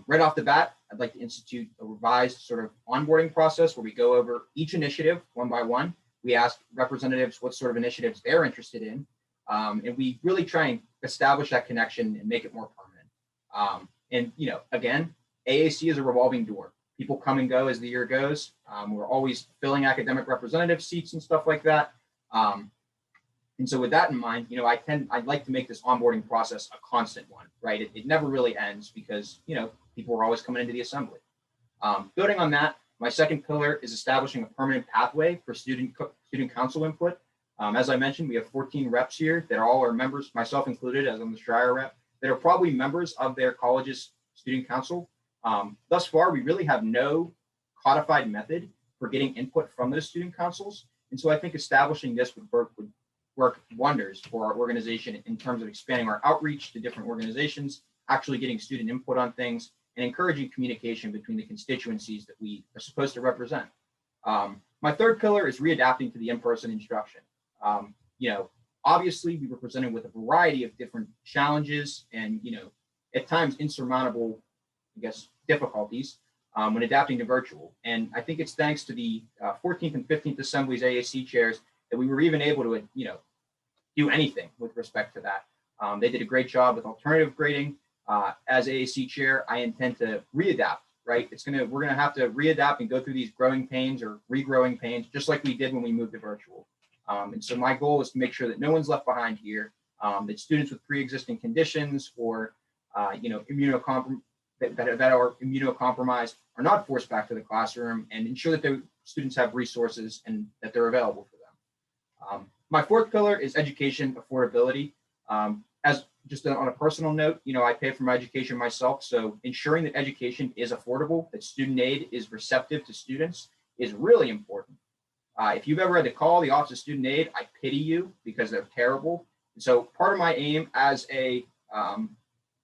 Right off the bat, I'd like to institute a revised sort of onboarding process where we go over each initiative one by one. We ask representatives what sort of initiatives they're interested in, and we really try and establish that connection and make it more permanent. And again, AAC is a revolving door. People come and go as the year goes. We're always filling academic representative seats and stuff like that. And so with that in mind, I'd like to make this onboarding process a constant one, right? It never really ends because, people are always coming into the assembly. Building on that, my second pillar is establishing a permanent pathway for student council input. As I mentioned, we have 14 reps here that all are members, myself included, as I'm the Schreier rep, that are probably members of their college's student council. Thus far, we really have no codified method for getting input from those student councils. And so I think establishing this would work wonders for our organization in terms of expanding our outreach to different organizations, actually getting student input on things, and encouraging communication between the constituencies that we are supposed to represent. My third pillar is readapting to the in-person instruction. Obviously we were presented with a variety of different challenges and, at times insurmountable, difficulties when adapting to virtual. And I think it's thanks to the 14th and 15th Assemblies AAC chairs that we were even able to, do anything with respect to that. They did a great job with alternative grading. As AAC chair, I intend to readapt, right? We're gonna have to readapt and go through these growing pains or regrowing pains, just like we did when we moved to virtual. And so my goal is to make sure that no one's left behind here, that students with pre-existing conditions or, that are immunocompromised are not forced back to the classroom, and ensure that the students have resources and that they're available for them. My fourth pillar is education affordability. As just on a personal note, I pay for my education myself. So ensuring that education is affordable, that student aid is receptive to students is really important. If you've ever had to call the Office of Student Aid, I pity you because they're terrible. And so part of my aim as the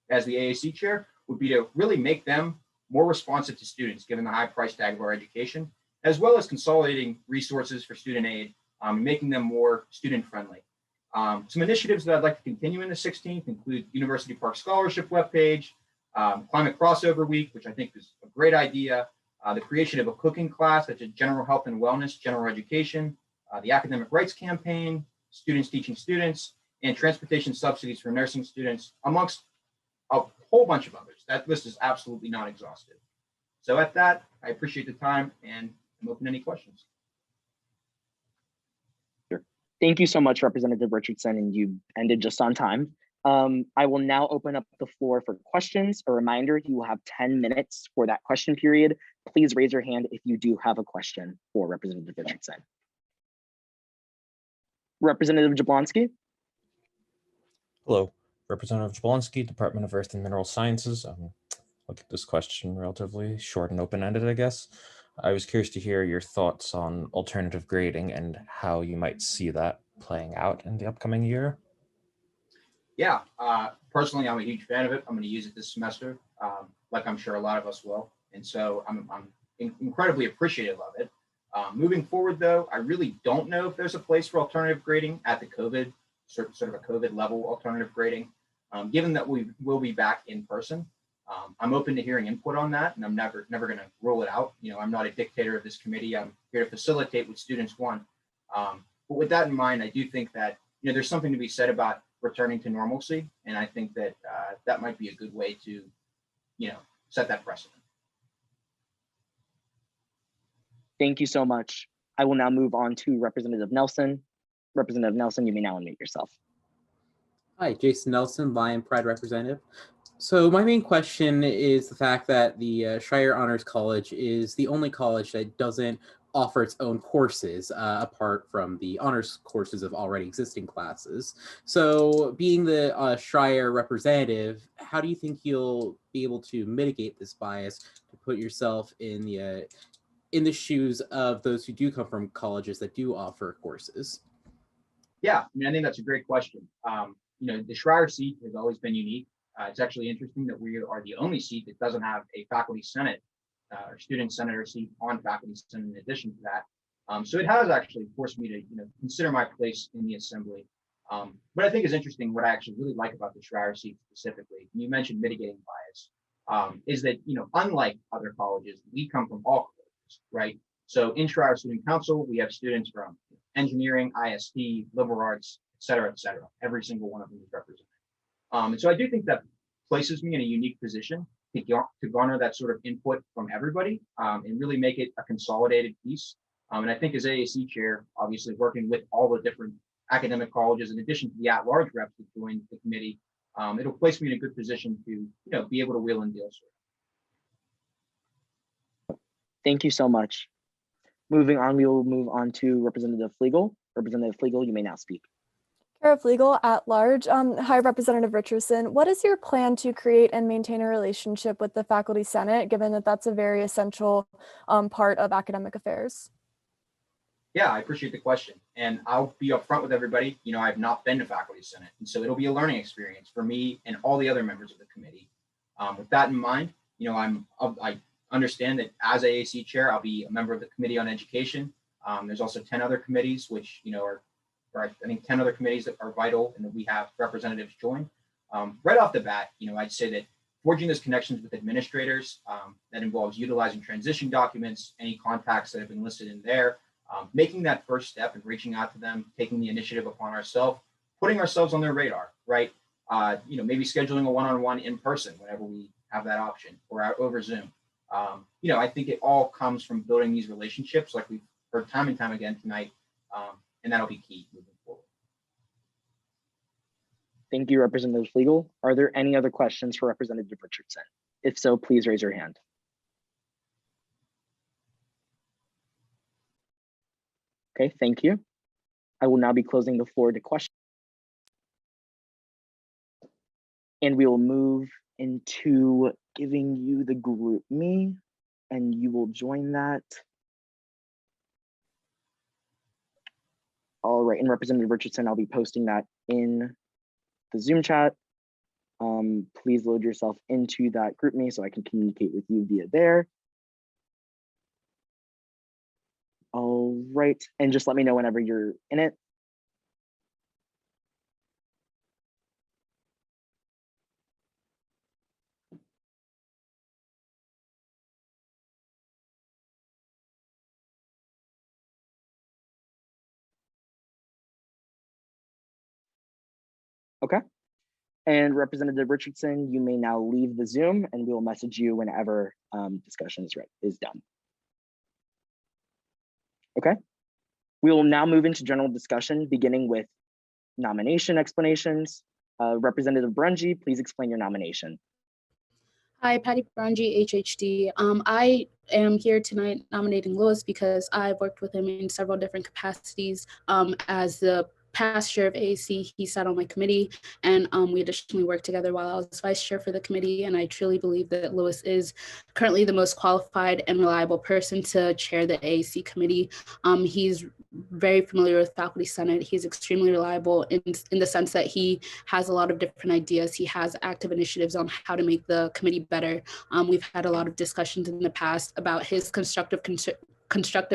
AAC chair would be to really make them more responsive to students, given the high price tag of our education, as well as consolidating resources for student aid, making them more student friendly. Some initiatives that I'd like to continue in the 16th include University Park Scholarship webpage, Climate Crossover Week, which I think is a great idea, the creation of a cooking class, such as general health and wellness, general education, the academic rights campaign, students teaching students, and transportation subsidies for nursing students, amongst a whole bunch of others. That list is absolutely not exhaustive. So at that, I appreciate the time and I'm open to any questions.
Thank you so much, Representative Richardson, and you ended just on time. I will now open up the floor for questions. A reminder, you will have 10 minutes for that question period. Please raise your hand if you do have a question for Representative Richardson. Representative Jablonski.
Hello, Representative Jablonski, Department of Earth and Mineral Sciences. Look at this question relatively short and open-ended, I guess. I was curious to hear your thoughts on alternative grading and how you might see that playing out in the upcoming year.
Yeah, personally, I'm a huge fan of it. I'm going to use it this semester, like I'm sure a lot of us will. And so I'm incredibly appreciative of it. Moving forward, though, I really don't know if there's a place for alternative grading at the COVID, sort of a COVID level alternative grading. Given that we will be back in person, I'm open to hearing input on that, and I'm never going to rule it out. I'm not a dictator of this committee. I'm here to facilitate what students want. But with that in mind, I do think that there's something to be said about returning to normalcy, and I think that that might be a good way to set that precedent.
Thank you so much. I will now move on to Representative Nelson. Representative Nelson, you may now unmute yourself.
Hi, Jason Nelson, Lion Pride representative. So my main question is the fact that the Schreier Honors College is the only college that doesn't offer its own courses apart from the honors courses of already existing classes. So being the Schreier representative, how do you think you'll be able to mitigate this bias to put yourself in the shoes of those who do come from colleges that do offer courses?
Yeah, I think that's a great question. The Schreier seat has always been unique. It's actually interesting that we are the only seat that doesn't have a faculty senate or student senator seat on faculty senate in addition to that. So it has actually forced me to consider my place in the assembly. But I think is interesting, what I actually really like about the Schreier seat specifically, and you mentioned mitigating bias, is that unlike other colleges, we come from all colleges, right? So in Schreier Student Council, we have students from engineering, IST, liberal arts, et cetera, every single one of them is represented. And so I do think that places me in a unique position to garner that sort of input from everybody and really make it a consolidated piece. And I think as AAC chair, obviously working with all the different academic colleges, in addition to the at-large reps that join the committee, it'll place me in a good position to be able to wheel and deal.
Thank you so much. Moving on, we will move on to Representative Flegel. Representative Flegel, you may now speak.
Chair of Legal at Large. Hi, Representative Richardson. What is your plan to create and maintain a relationship with the Faculty Senate, given that that's a very essential part of academic affairs?
Yeah, I appreciate the question. And I'll be upfront with everybody. I've not been to Faculty Senate. And so it'll be a learning experience for me and all the other members of the committee. With that in mind, I understand that as AAC chair, I'll be a member of the Committee on Education. There's also 10 other committees, which, I think 10 other committees that are vital and that we have representatives join. Right off the bat, I'd say that forging those connections with administrators, that involves utilizing transition documents, any contacts that have been listed in there, making that first step and reaching out to them, taking the initiative upon ourselves, putting ourselves on their radar, right? Maybe scheduling a one-on-one in person whenever we have that option or over Zoom. I think it all comes from building these relationships like we've heard time and time again tonight. And that'll be key moving forward.
Thank you, Representative Flegel. Are there any other questions for Representative Richardson? If so, please raise your hand. Okay, thank you. I will now be closing the floor to questions. And we will move into giving you the group me, and you will join that. All right, and Representative Richardson, I'll be posting that in the Zoom chat. Please load yourself into that group me so I can communicate with you via there. All right, and just let me know whenever you're in it. Okay. And Representative Richardson, you may now leave the Zoom and we will message you whenever discussion is done. Okay. We will now move into general discussion, beginning with nomination explanations. Representative Brungy, please explain your nomination.
Hi, Patty Brungy, HHD. I am here tonight nominating Louis because I've worked with him in several different capacities. As the past chair of AAC, he sat on my committee, and we additionally worked together while I was vice chair for the committee. And I truly believe that Louis is currently the most qualified and reliable person to chair the AAC committee. He's very familiar with Faculty Senate. He's extremely reliable in the sense that he has a lot of different ideas. He has active initiatives on how to make the committee better. We've had a lot of discussions in the past about his constructive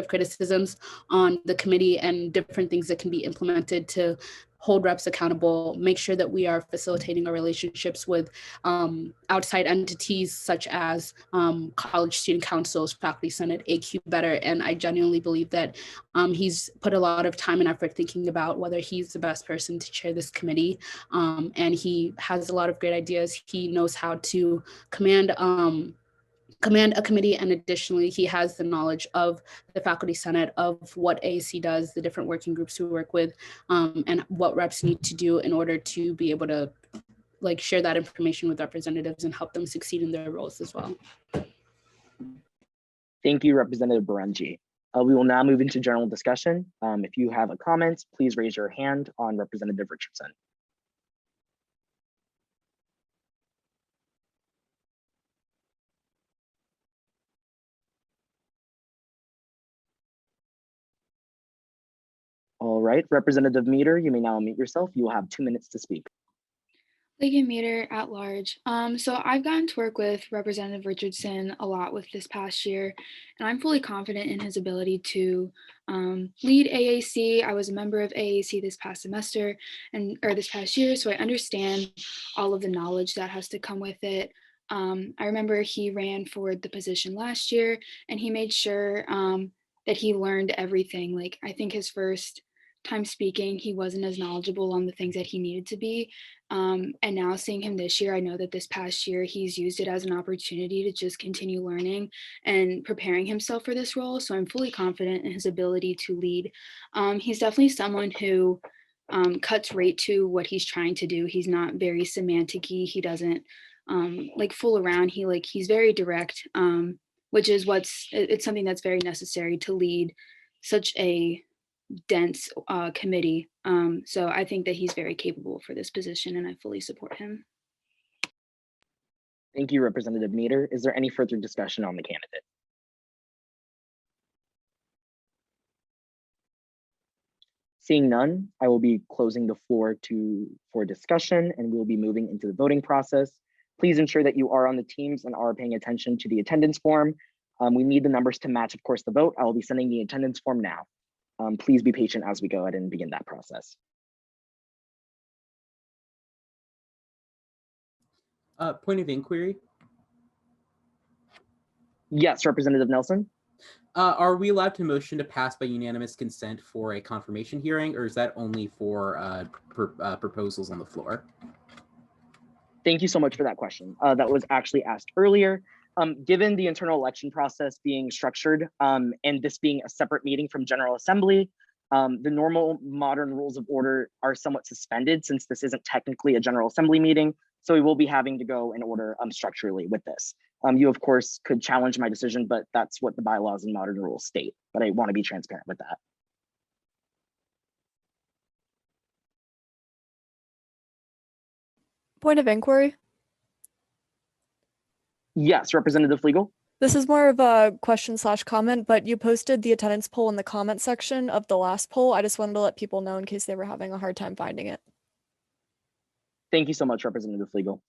criticisms on the committee and different things that can be implemented to hold reps accountable, make sure that we are facilitating our relationships with outside entities such as college student councils, Faculty Senate, AQ better. And I genuinely believe that he's put a lot of time and effort thinking about whether he's the best person to chair this committee. And he has a lot of great ideas. He knows how to command a committee, and additionally he has the knowledge of the Faculty Senate, of what AAC does, the different working groups we work with, and what reps need to do in order to be able to share that information with representatives and help them succeed in their roles as well.
Thank you, Representative Baranji. We will now move into general discussion. If you have a comment, please raise your hand on Representative Richardson. All right, Representative Meter, you may now unmute yourself. You will have 2 minutes to speak.
Legan Meter at large. So I've gotten to work with Representative Richardson a lot with this past year, and I'm fully confident in his ability to lead AAC. I was a member of AAC this past semester or this past year, so I understand all of the knowledge that has to come with it. I remember he ran for the position last year, and he made sure that he learned everything. I think his first time speaking, he wasn't as knowledgeable on the things that he needed to be. And now seeing him this year, I know that this past year he's used it as an opportunity to just continue learning and preparing himself for this role. So I'm fully confident in his ability to lead. He's definitely someone who cuts right to what he's trying to do. He's not very semantic-y. He doesn't like fool around. He's very direct, which is it's something that's very necessary to lead such a dense committee. So I think that he's very capable for this position, and I fully support him.
Thank you, Representative Meter. Is there any further discussion on the candidate? Seeing none, I will be closing the floor for discussion, and we will be moving into the voting process. Please ensure that you are on the teams and are paying attention to the attendance form. We need the numbers to match, of course, the vote. I will be sending the attendance form now. Please be patient as we go ahead and begin that process.
Point of inquiry.
Yes, Representative Nelson.
Are we allowed to motion to pass by unanimous consent for a confirmation hearing, or is that only for proposals on the floor?
Thank you so much for that question. That was actually asked earlier. Given the internal election process being structured and this being a separate meeting from General Assembly, the normal modern rules of order are somewhat suspended since this isn't technically a General Assembly meeting. So we will be having to go in order structurally with this. You, of course, could challenge my decision, but that's what the bylaws and modern rules state. But I want to be transparent with that.
Point of inquiry.
Yes, Representative Flegel.
This is more of a question/comment, but you posted the attendance poll in the comment section of the last poll. I just wanted to let people know in case they were having a hard time finding it.
Thank you so much, Representative Flegel.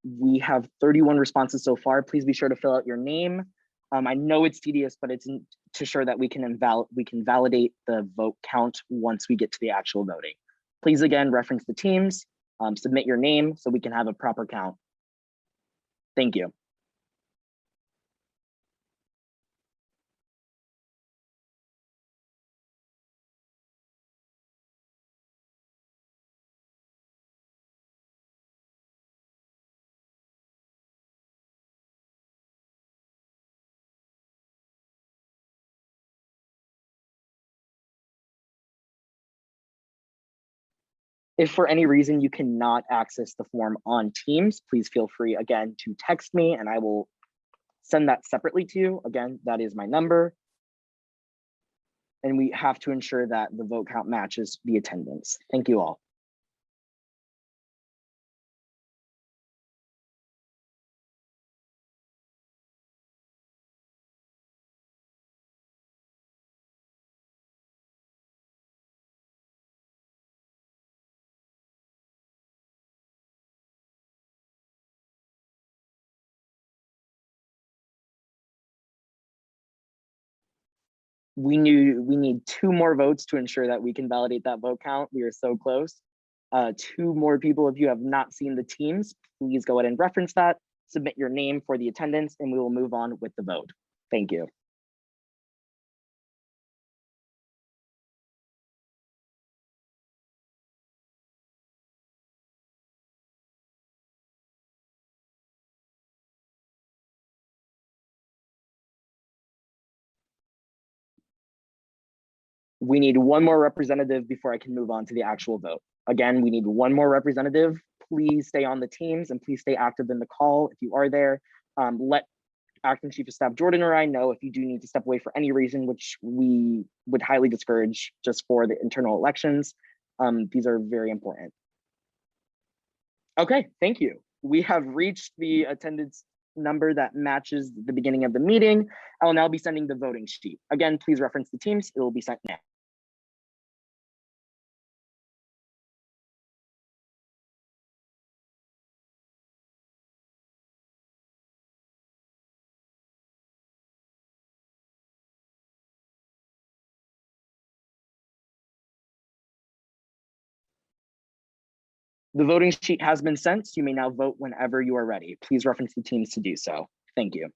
We have 31 responses so far. Please be sure to fill out your name. I know it's tedious, but it's to ensure that we can validate the vote count once we get to the actual voting. Please again reference the teams, submit your name so we can have a proper count. Thank you. If for any reason you cannot access the form on Teams, please feel free again to text me and I will send that separately to you. Again, that is my number. And we have to ensure that the vote count matches the attendance. Thank you all. We need 2 more votes to ensure that we can validate that vote count. We are so close. 2 more people. If you have not seen the teams, please go ahead and reference that, submit your name for the attendance, and we will move on with the vote. Thank you. We need 1 more representative before I can move on to the actual vote. Again, we need 1 more representative. Please stay on the teams and please stay active in the call if you are there. Let Acting Chief of Staff Jordan or I know if you do need to step away for any reason, which we would highly discourage just for the internal elections. These are very important. Okay, thank you. We have reached the attendance number that matches the beginning of the meeting. I will now be sending the voting sheet. Again, please reference the teams. It will be sent now. The voting sheet has been sent. You may now vote whenever you are ready. Please reference the teams to do so. Thank you.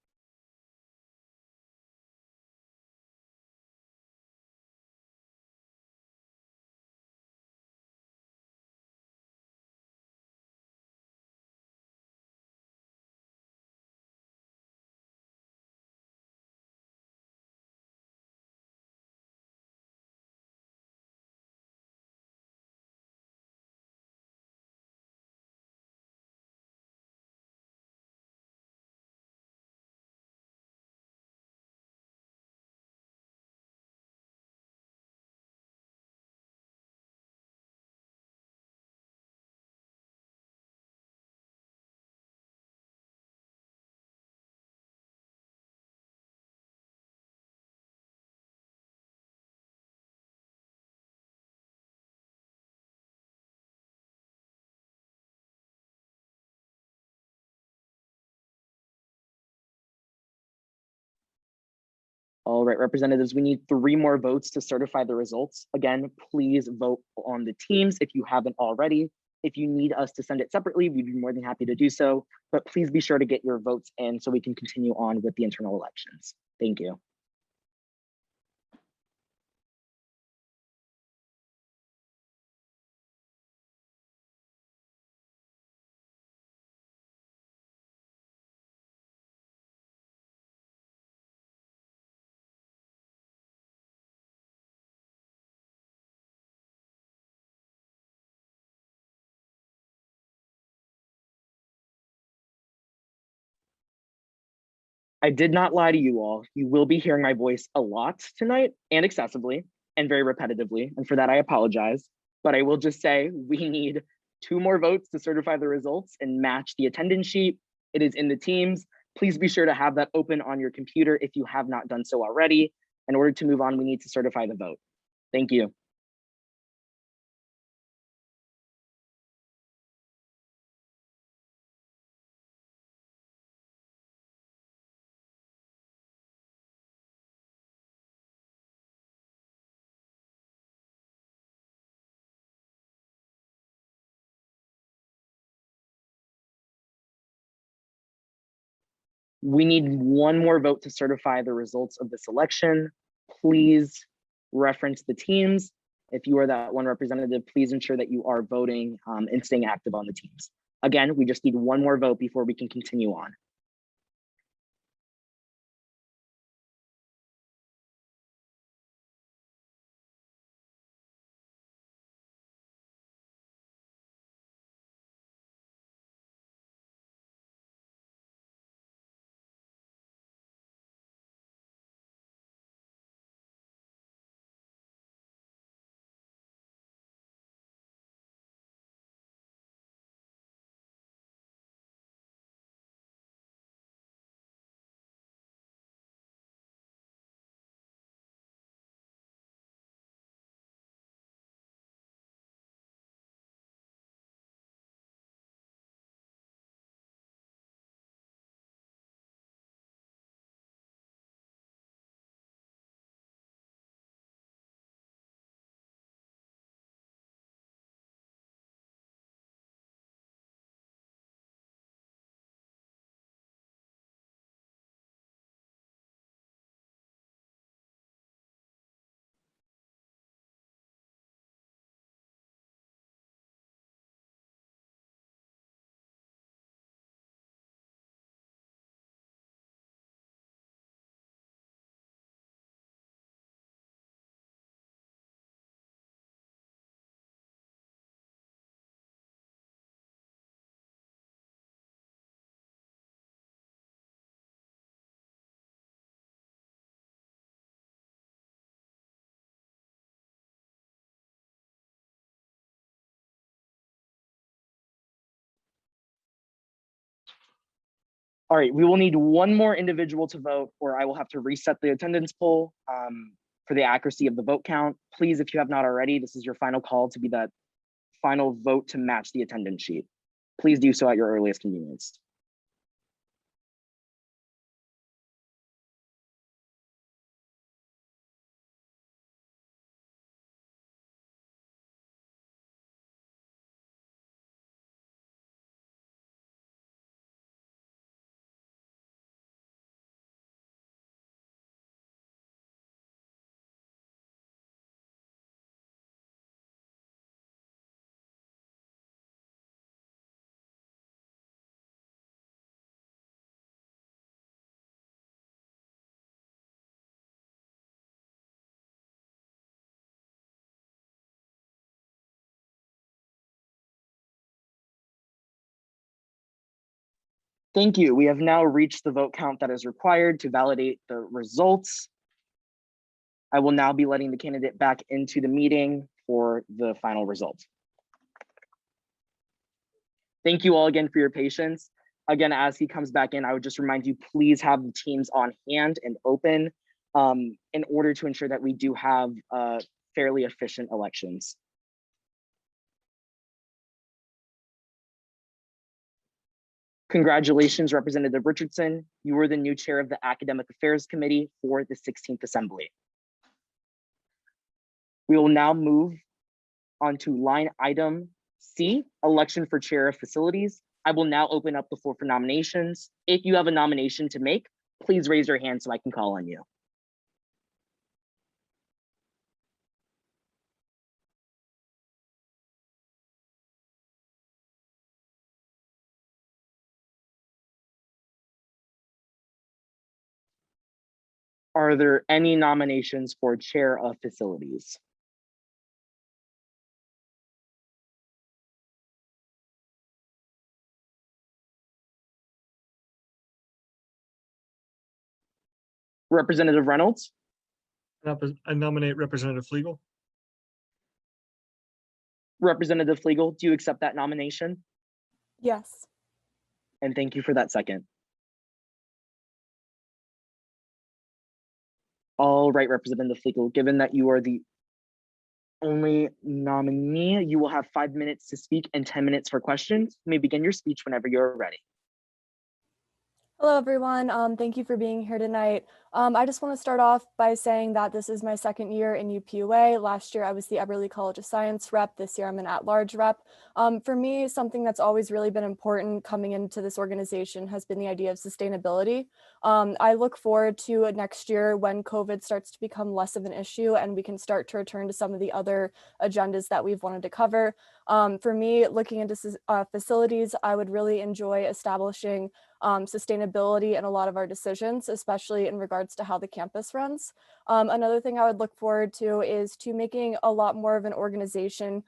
All right, representatives, we need 3 more votes to certify the results. Again, please vote on the teams if you haven't already. If you need us to send it separately, we'd be more than happy to do so, but please be sure to get your votes in so we can continue on with the internal elections. Thank you. I did not lie to you all. You will be hearing my voice a lot tonight and excessively and very repetitively. And for that, I apologize. But I will just say we need 2 more votes to certify the results and match the attendance sheet. It is in the teams. Please be sure to have that open on your computer if you have not done so already. In order to move on, we need to certify the vote. Thank you. We need 1 more vote to certify the results of this election. Please reference the teams. If you are that one representative, please ensure that you are voting and staying active on the teams. Again, we just need 1 more vote before we can continue on. All right, we will need 1 more individual to vote, or I will have to reset the attendance poll for the accuracy of the vote count. Please, if you have not already, this is your final call to be that final vote to match the attendance sheet. Please do so at your earliest convenience. Thank you. We have now reached the vote count that is required to validate the results. I will now be letting the candidate back into the meeting for the final result. Thank you all again for your patience. Again, as he comes back in, I would just remind you, please have the teams on hand and open in order to ensure that we do have fairly efficient elections. Congratulations, Representative Richardson. You are the new chair of the Academic Affairs Committee for the 16th Assembly. We will now move on to line item C, election for chair of facilities. I will now open up the floor for nominations. If you have a nomination to make, please raise your hand so I can call on you. Are there any nominations for chair of facilities? Representative Reynolds?
I nominate Representative Flegel.
Representative Flegel, do you accept that nomination?
Yes.
And thank you for that second. All right, Representative Flegel, given that you are the only nominee, you will have 5 minutes to speak and 10 minutes for questions. You may begin your speech whenever you're ready.
Hello, everyone. Thank you for being here tonight. I just want to start off by saying that this is my second year in UPUA. Last year, I was the Eberly College of Science rep. This year, I'm an at-large rep. For me, something that's always really been important coming into this organization has been the idea of sustainability. I look forward to next year when COVID starts to become less of an issue and we can start to return to some of the other agendas that we've wanted to cover. For me, looking into facilities, I would really enjoy establishing sustainability in a lot of our decisions, especially in regards to how the campus runs. Another thing I would look forward to is to making a lot more of an organization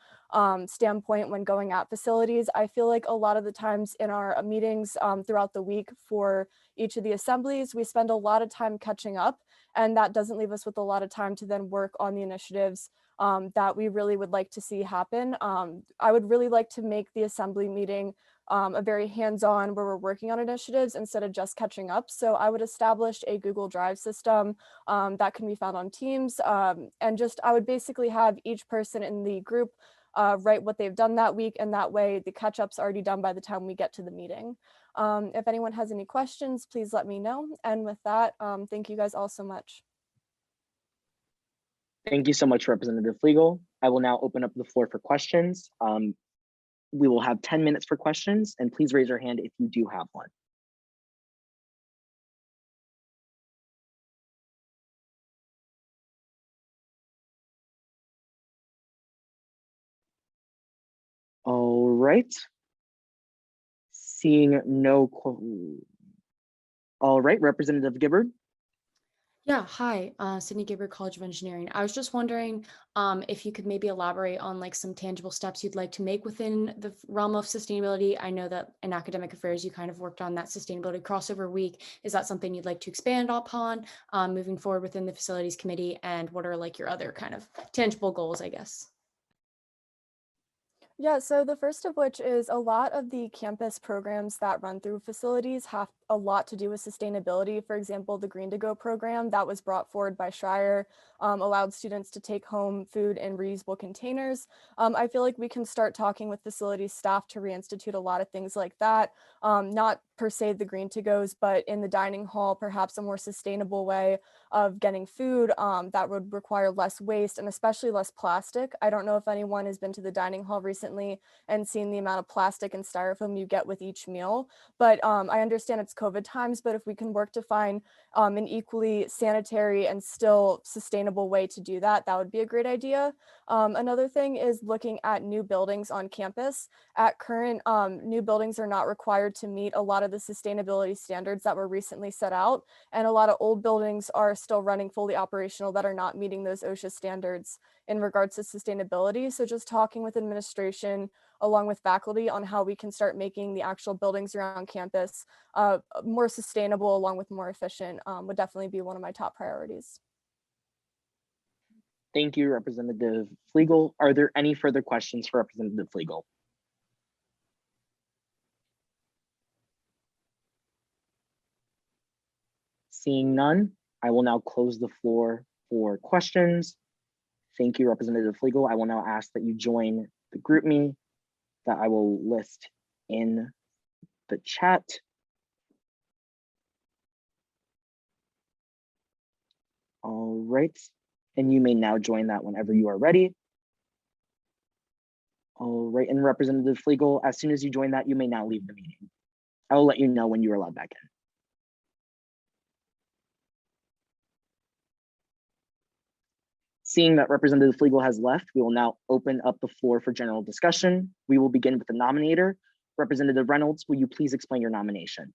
standpoint when going at facilities. I feel like a lot of the times in our meetings throughout the week for each of the assemblies, we spend a lot of time catching up, and that doesn't leave us with a lot of time to then work on the initiatives that we really would like to see happen. I would really like to make the assembly meeting a very hands-on where we're working on initiatives instead of just catching up. So I would establish a Google Drive system that can be found on Teams. And just I would basically have each person in the group write what they've done that week. And that way the catch-up's already done by the time we get to the meeting. If anyone has any questions, please let me know. And with that, thank you guys all so much.
Thank you so much, Representative Flegel. I will now open up the floor for questions. We will have 10 minutes for questions, and please raise your hand if you do have one. All right. Seeing no, all right, Representative Gibbard.
Yeah, hi, Sydney Gibbard, College of Engineering. I was just wondering if you could maybe elaborate on like some tangible steps you'd like to make within the realm of sustainability. I know that in academic affairs, you kind of worked on that sustainability crossover week. Is that something you'd like to expand upon moving forward within the facilities committee? And what are like your other kind of tangible goals, I guess?
Yeah, so the first of which is a lot of the campus programs that run through facilities have a lot to do with sustainability. For example, the Green to Go program that was brought forward by Shire allowed students to take home food in reusable containers. I feel like we can start talking with facilities staff to reinstitute a lot of things like that. Not per se the Green to Go's, but in the dining hall, perhaps a more sustainable way of getting food that would require less waste and especially less plastic. I don't know if anyone has been to the dining hall recently and seen the amount of plastic and styrofoam you get with each meal, but I understand it's COVID times, but if we can work to find an equally sanitary and still sustainable way to do that, that would be a great idea. Another thing is looking at new buildings on campus. At current, new buildings are not required to meet a lot of of the sustainability standards that were recently set out. And a lot of old buildings are still running fully operational that are not meeting those OSHA standards in regards to sustainability. So just talking with administration along with faculty on how we can start making the actual buildings around campus more sustainable along with more efficient would definitely be one of my top priorities.
Thank you, Representative Flegel. Are there any further questions for Representative Flegel? Seeing none, I will now close the floor for questions. Thank you, Representative Flegel. I will now ask that you join the group me that I will list in the chat. All right, and you may now join that whenever you are ready. All right, and Representative Flegel, as soon as you join that, you may now leave the meeting. I will let you know when you are allowed back in. Seeing that Representative Flegel has left, we will now open up the floor for general discussion. We will begin with the nominator. Representative Reynolds, will you please explain your nomination?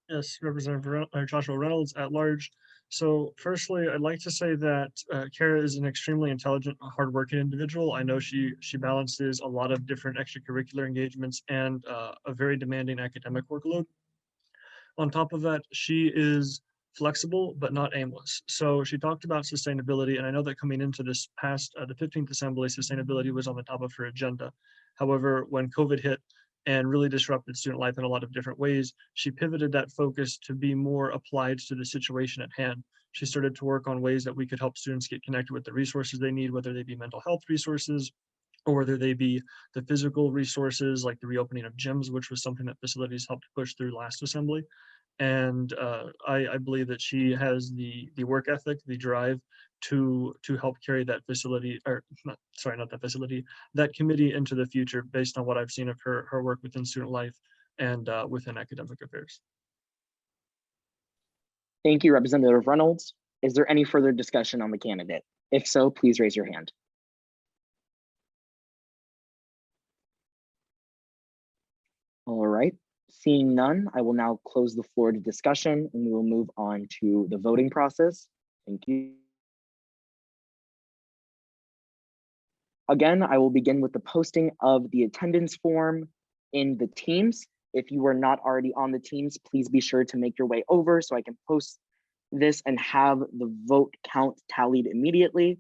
Yes, Representative Joshua Reynolds at large. So firstly, I'd like to say that Kara is an extremely intelligent, hardworking individual. I know she balances a lot of different extracurricular engagements and a very demanding academic workload. On top of that, she is flexible but not aimless. So she talked about sustainability, and I know that coming into this past the 15th Assembly, sustainability was on the top of her agenda. However, when COVID hit and really disrupted student life in a lot of different ways, she pivoted that focus to be more applied to the situation at hand. She started to work on ways that we could help students get connected with the resources they need, whether they be mental health resources, or whether they be the physical resources like the reopening of gyms, which was something that facilities helped push through last assembly. And I believe that she has the work ethic, the drive to help carry that facility, or not that facility, that committee into the future based on what I've seen of her work within student life and within academic affairs.
Thank you, Representative Reynolds. Is there any further discussion on the candidate? If so, please raise your hand. All right, seeing none, I will now close the floor to discussion and we will move on to the voting process. Thank you. Again, I will begin with the posting of the attendance form in the Teams. If you are not already on the Teams, please be sure to make your way over so I can post this and have the vote count tallied immediately.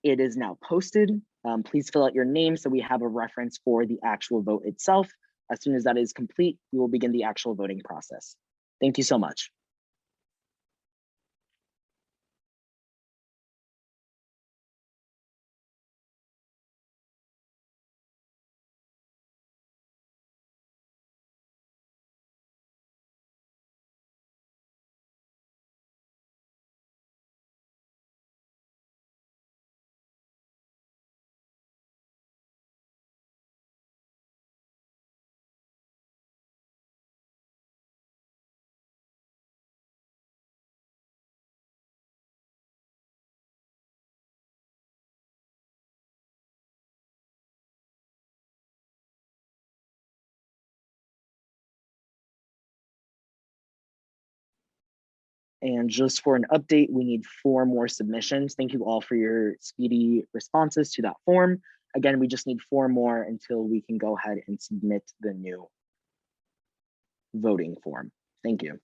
It is now posted. Please fill out your name so we have a reference for the actual vote itself. As soon as that is complete, we will begin the actual voting process. Thank you so much. And just for an update, we need 4 more submissions. Thank you all for your speedy responses to that form. Again, we just need 4 more until we can go ahead and submit the new voting form. Thank you.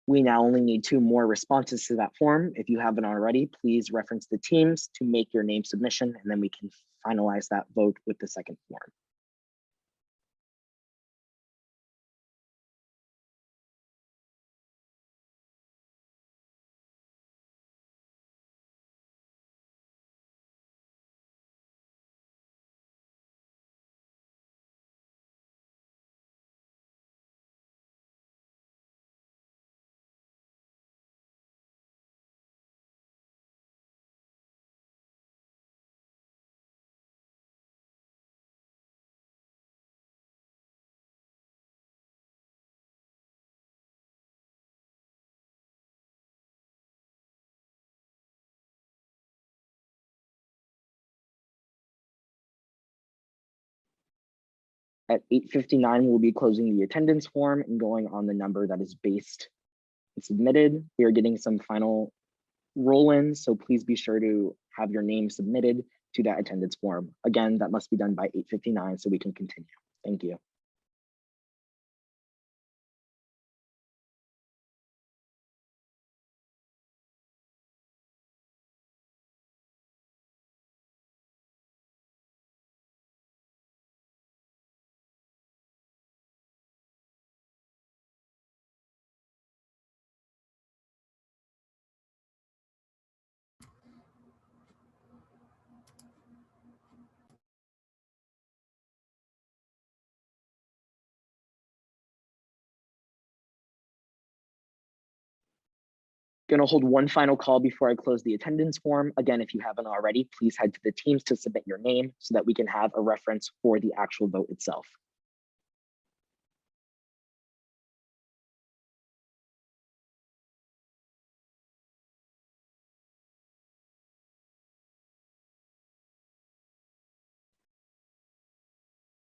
We now only need 2 more responses to that form. If you haven't already, please reference the Teams to make your name submission, and then we can finalize that vote with the second form. At 8:59, we'll be closing the attendance form and going on the number that is based and submitted. We are getting some final roll-ins, so please be sure to have your name submitted to that attendance form. Again, that must be done by 8:59 so we can continue. Thank you. Going to hold one final call before I close the attendance form. Again, if you haven't already, please head to the Teams to submit your name so that we can have a reference for the actual vote itself.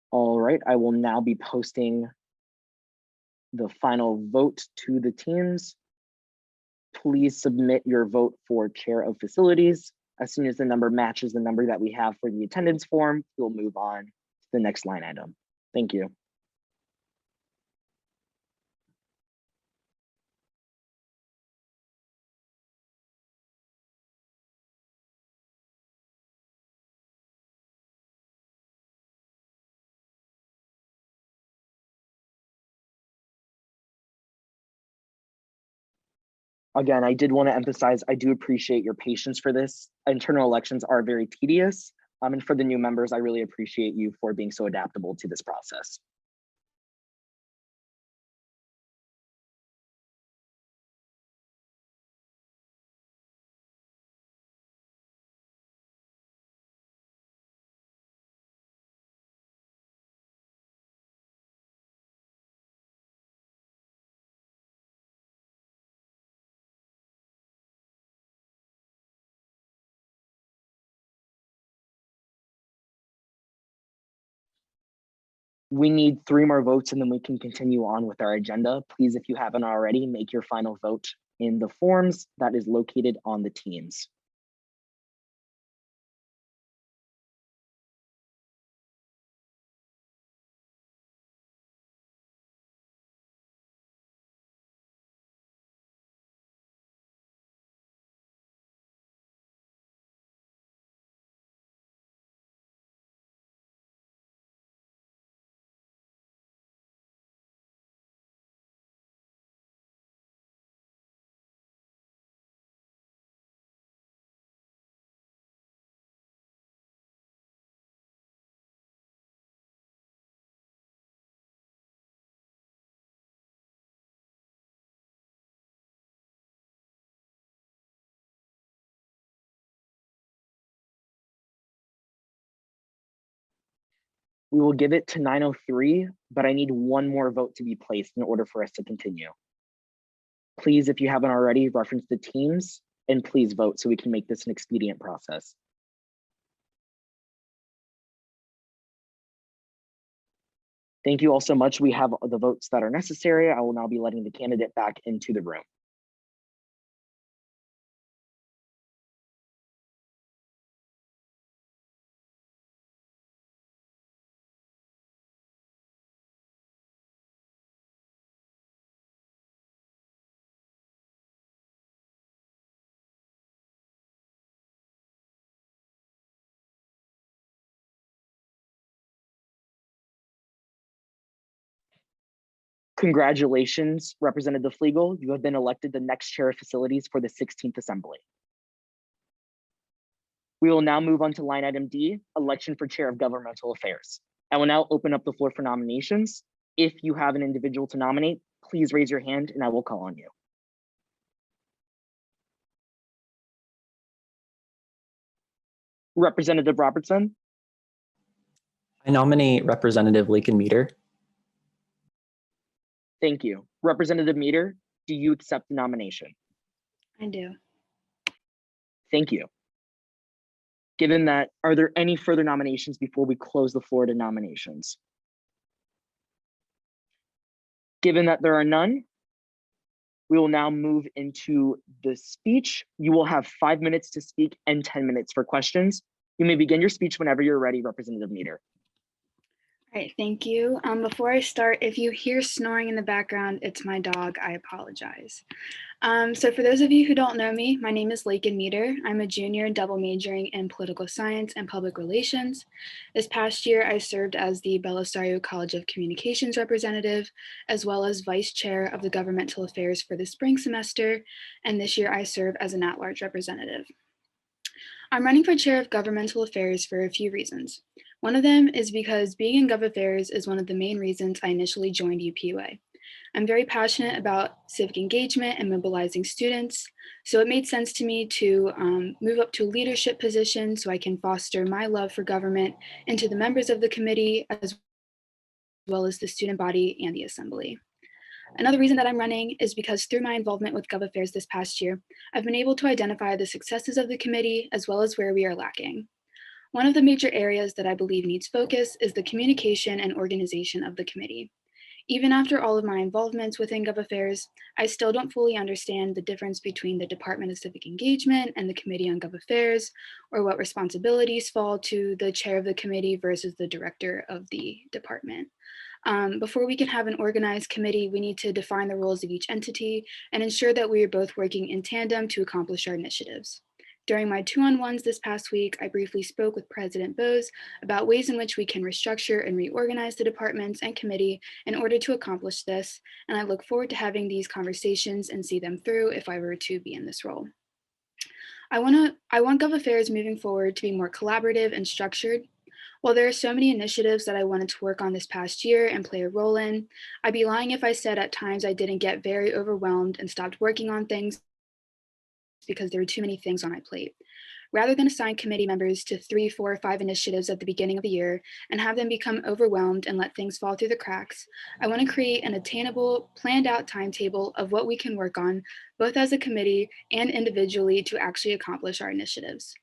All right, I will now be posting the final vote to the Teams. Please submit your vote for Chair of Facilities. As soon as the number matches the number that we have for the attendance form, we'll move on to the next line item. Thank you. Again, I did want to emphasize, I do appreciate your patience for this. Internal elections are very tedious. And for the new members, I really appreciate you for being so adaptable to this process. We need 3 more votes and then we can continue on with our agenda. Please, if you haven't already, make your final vote in the forms that is located on the Teams. We will give it to 9:03, but I need 1 more vote to be placed in order for us to continue. Please, if you haven't already, reference the Teams and please vote so we can make this an expedient process. Thank you all so much. We have the votes that are necessary. I will now be letting the candidate back into the room. Congratulations, Representative Flegel. You have been elected the next chair of facilities for the 16th Assembly. We will now move on to line item D, election for chair of governmental affairs. I will now open up the floor for nominations. If you have an individual to nominate, please raise your hand and I will call on you. Representative Robertson.
I nominate Representative Lakin-Meter.
Thank you. Representative Meter, do you accept the nomination?
I do.
Thank you. Given that, are there any further nominations before we close the floor to nominations? Given that there are none, we will now move into the speech. You will have 5 minutes to speak and 10 minutes for questions. You may begin your speech whenever you're ready, Representative Meter.
All right, thank you. Before I start, if you hear snoring in the background, it's my dog. I apologize. So for those of you who don't know me, my name is Lakin Meter. I'm a junior double majoring in political science and public relations. This past year, I served as the Belisario College of Communications representative, as well as vice chair of the Governmental Affairs for the spring semester. And this year I serve as an at-large representative. I'm running for chair of Governmental Affairs for a few reasons. One of them is because being in Gov Affairs is one of the main reasons I initially joined UPUA. I'm very passionate about civic engagement and mobilizing students, so it made sense to me to move up to a leadership position so I can foster my love for government into the members of the committee, as well as the student body and the assembly. Another reason that I'm running is because through my involvement with Gov Affairs this past year, I've been able to identify the successes of the committee as well as where we are lacking. One of the major areas that I believe needs focus is the communication and organization of the committee. Even after all of my involvements within Gov Affairs, I still don't fully understand the difference between the Department of Civic Engagement and the Committee on Gov Affairs, or what responsibilities fall to the chair of the committee versus the director of the department. Before we can have an organized committee, we need to define the roles of each entity and ensure that we are both working in tandem to accomplish our initiatives. During my two-on-ones this past week, I briefly spoke with President Bose about ways in which we can restructure and reorganize the departments and committee in order to accomplish this, and I look forward to having these conversations and see them through if I were to be in this role. I want Gov Affairs moving forward to be more collaborative and structured. While there are so many initiatives that I wanted to work on this past year and play a role in, I'd be lying if I said at times I didn't get very overwhelmed and stopped working on things because there were too many things on my plate. Rather than assign committee members to 3, 4, or 5 initiatives at the beginning of the year and have them become overwhelmed and let things fall through the cracks, I want to create an attainable, planned out timetable of what we can work on, both as a committee and individually, to actually accomplish our initiatives.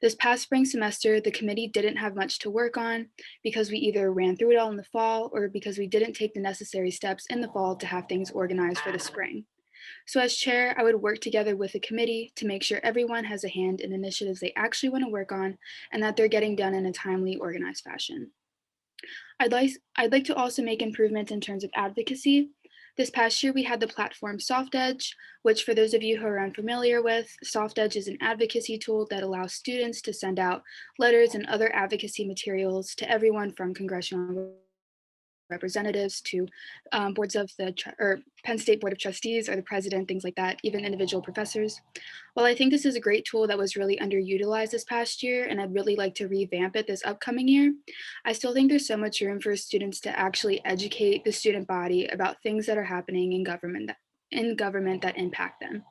This past spring semester, the committee didn't have much to work on because we either ran through it all in the fall or because we didn't take the necessary steps in the fall to have things organized for the spring. So as chair, I would work together with the committee to make sure everyone has a hand in initiatives they actually want to work on and that they're getting done in a timely, organized fashion. I'd like to also make improvements in terms of advocacy. This past year, we had the platform SoftEdge, which for those of you who are unfamiliar with, SoftEdge is an advocacy tool that allows students to send out letters and other advocacy materials to everyone from congressional representatives to boards of the Penn State Board of Trustees or the president, things like that, even individual professors. While I think this is a great tool that was really underutilized this past year, and I'd really like to revamp it this upcoming year, I still think there's so much room for students to actually educate the student body about things that are happening in government that impact them.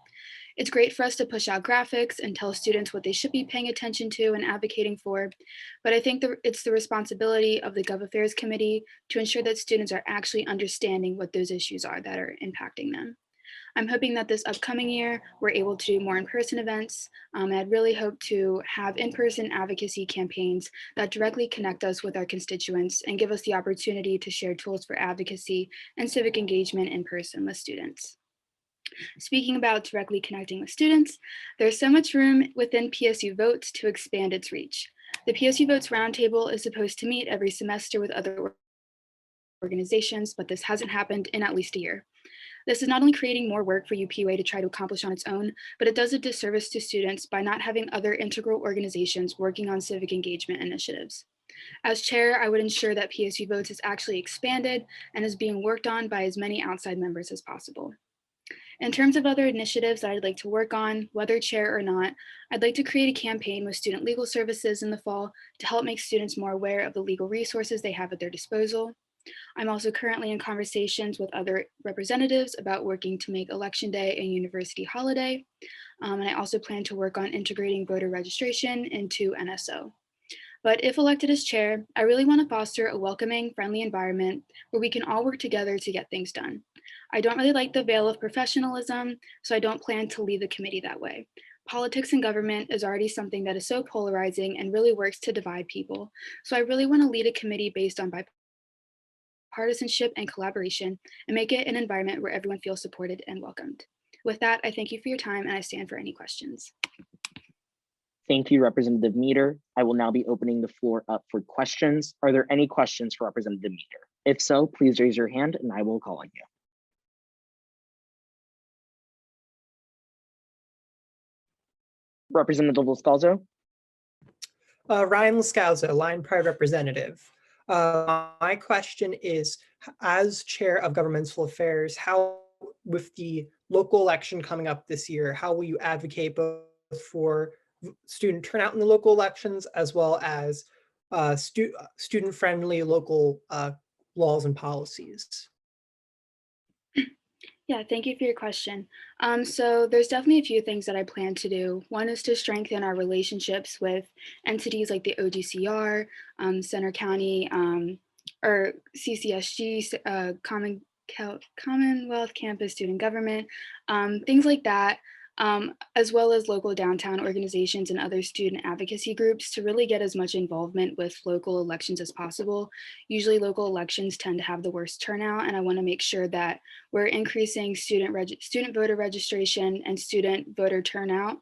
It's great for us to push out graphics and tell students what they should be paying attention to and advocating for, but I think it's the responsibility of the Gov Affairs Committee to ensure that students are actually understanding what those issues are that are impacting them. I'm hoping that this upcoming year, we're able to do more in-person events. I'd really hope to have in-person advocacy campaigns that directly connect us with our constituents and give us the opportunity to share tools for advocacy and civic engagement in person with students. Speaking about directly connecting with students, there's so much room within PSU Votes to expand its reach. The PSU Votes Roundtable is supposed to meet every semester with other organizations, but this hasn't happened in at least a year. This is not only creating more work for UPUA to try to accomplish on its own, but it does a disservice to students by not having other integral organizations working on civic engagement initiatives. As chair, I would ensure that PSU Votes is actually expanded and is being worked on by as many outside members as possible. In terms of other initiatives that I'd like to work on, whether chair or not, I'd like to create a campaign with student legal services in the fall to help make students more aware of the legal resources they have at their disposal. I'm also currently in conversations with other representatives about working to make Election Day a university holiday. And I also plan to work on integrating voter registration into NSO. But if elected as chair, I really want to foster a welcoming, friendly environment where we can all work together to get things done. I don't really like the veil of professionalism, so I don't plan to lead the committee that way. Politics and government is already something that is so polarizing and really works to divide people. So I really want to lead a committee based on
partisanship and collaboration, and make it an environment where everyone feels supported and welcomed. With that, I thank you for your time and I stand for any questions.
Thank you, Representative Meter. I will now be opening the floor up for questions. Are there any questions for Representative Meter? If so, please raise your hand and I will call on you. Representative Liscalzo.
Ryan Liscalzo, Line Pride Representative. My question is, as Chair of Governmental Affairs, how, with the local election coming up this year, how will you advocate both for student turnout in the local elections as well as student-friendly local laws and policies?
Yeah, thank you for your question. So there's definitely a few things that I plan to do. One is to strengthen our relationships with entities like the OGCR, Center County, or CCSG, Commonwealth Campus Student Government, things like that, as well as local downtown organizations and other student advocacy groups to really get as much involvement with local elections as possible. Usually local elections tend to have the worst turnout, and I want to make sure that we're increasing student voter registration and student voter turnout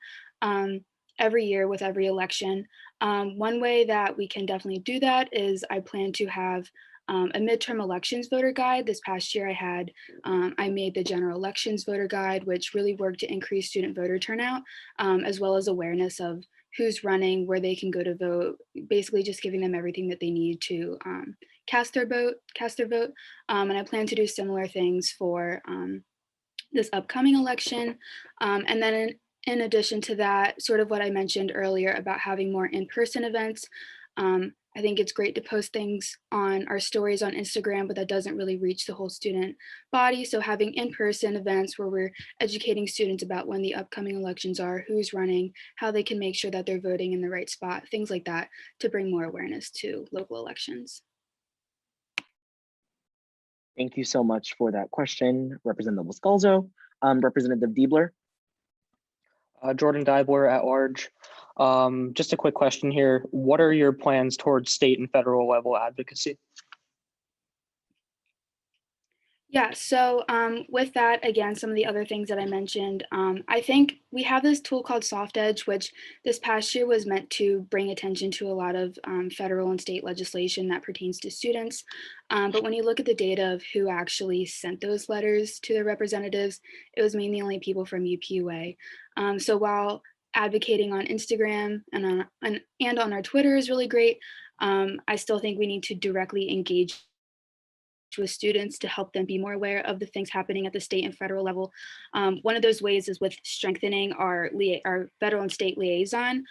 every year with every election. One way that we can definitely do that is I plan to have a midterm elections voter guide. This past year I made the general elections voter guide, which really worked to increase student voter turnout, as well as awareness of who's running, where they can go to vote, basically just giving them everything that they need to cast their vote. And I plan to do similar things for this upcoming election. And then in addition to that, sort of what I mentioned earlier about having more in-person events, I think it's great to post things on our stories on Instagram, but that doesn't really reach the whole student body. So having in-person events where we're educating students about when the upcoming elections are, who's running, how they can make sure that they're voting in the right spot, things like that, to bring more awareness to local elections.
Thank you so much for that question, Representative Liscalzo. Representative Diebler.
Jordan Diebler at large. Just a quick question here. What are your plans towards state and federal level advocacy?
Yeah, so with that, again, some of the other things that I mentioned, I think we have this tool called Soft Edge, which this past year was meant to bring attention to a lot of federal and state legislation that pertains to students. But when you look at the data of who actually sent those letters to their representatives, it was mainly only people from UPUA. So while advocating on Instagram and on our Twitter is really great, I still think we need to directly engage with students to help them be more aware of the things happening at the state and federal level. One of those ways is with strengthening our federal and state liaison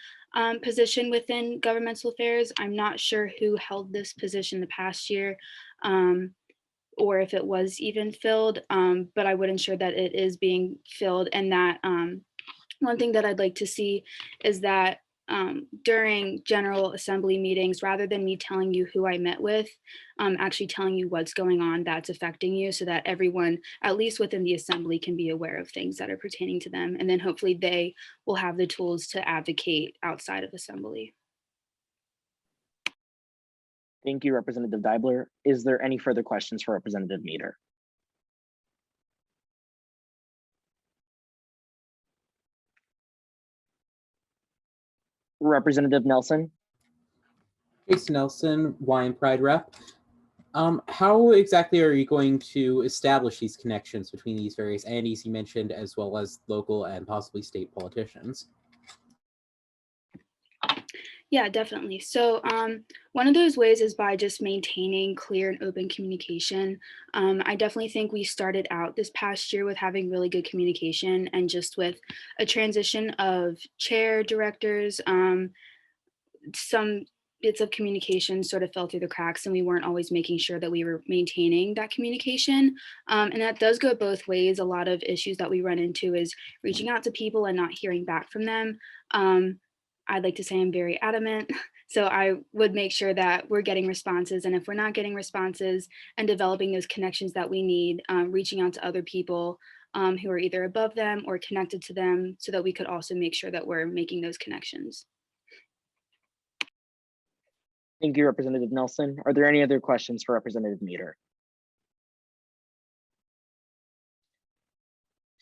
position within governmental affairs. I'm not sure who held this position the past year or if it was even filled, but I would ensure that it is being filled, and that one thing that I'd like to see is that during General Assembly meetings, rather than me telling you who I met with, actually telling you what's going on that's affecting you, so that everyone, at least within the Assembly, can be aware of things that are pertaining to them. And then hopefully they will have the tools to advocate outside of Assembly.
Thank you, Representative Diebler. Is there any further questions for Representative Meter? Representative Nelson.
Jason Nelson, Wine Pride Rep. How exactly are you going to establish these connections between these various entities you mentioned, as well as local and possibly state politicians?
Yeah, definitely. So one of those ways is by just maintaining clear and open communication. I definitely think we started out this past year with having really good communication, and just with a transition of chair directors, some bits of communication sort of fell through the cracks, and we weren't always making sure that we were maintaining that communication. And that does go both ways. A lot of issues that we run into is reaching out to people and not hearing back from them. I'd like to say I'm very adamant. So I would make sure that we're getting responses. And if we're not getting responses, and developing those connections that we need, reaching out to other people who are either above them or connected to them, so that we could also make sure that we're making those connections.
Thank you, Representative Nelson. Are there any other questions for Representative Meter?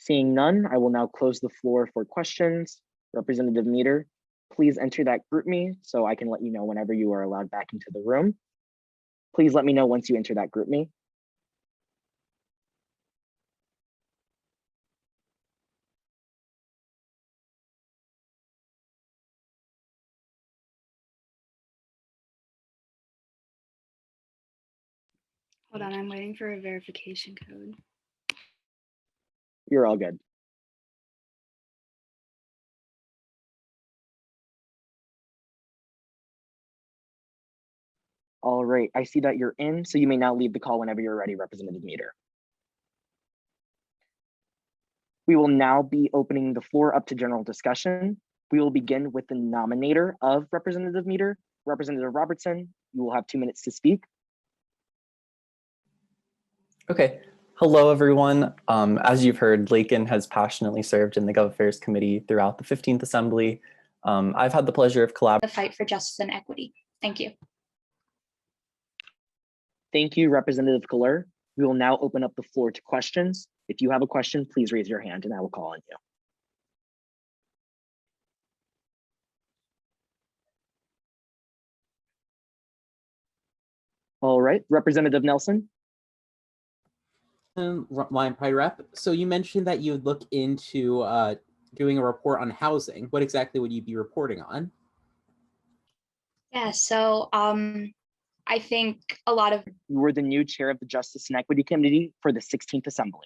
Seeing none, I will now close the floor for questions. Representative Meter, please enter that GroupMe so I can let you know whenever you are allowed back into the room. Please let me know once you enter that GroupMe.
Hold on, I'm waiting for a verification code.
You're all good. All right, I see that you're in, so you may now leave the call whenever you're ready, Representative Meter. We will now be opening the floor up to general discussion. We will begin with the nominator of Representative Meter, Representative Robertson. You will have 2 minutes to speak.
Okay. Hello, everyone. As you've heard, Lakin has passionately served in the Gov Affairs Committee throughout the 15th Assembly. I've had the pleasure of collaborating.
The fight for justice and equity. Thank you.
Thank you, Representative Kaler. We will now open up the floor to questions. If you have a question, please raise your hand and I will call on you. All right, Representative Nelson.
Line Pride Rep. So you mentioned that you would look into doing a report on housing. What exactly would you be reporting on?
Yeah, so I think a lot of
You were the new chair of the Justice and Equity Committee for the 16th Assembly.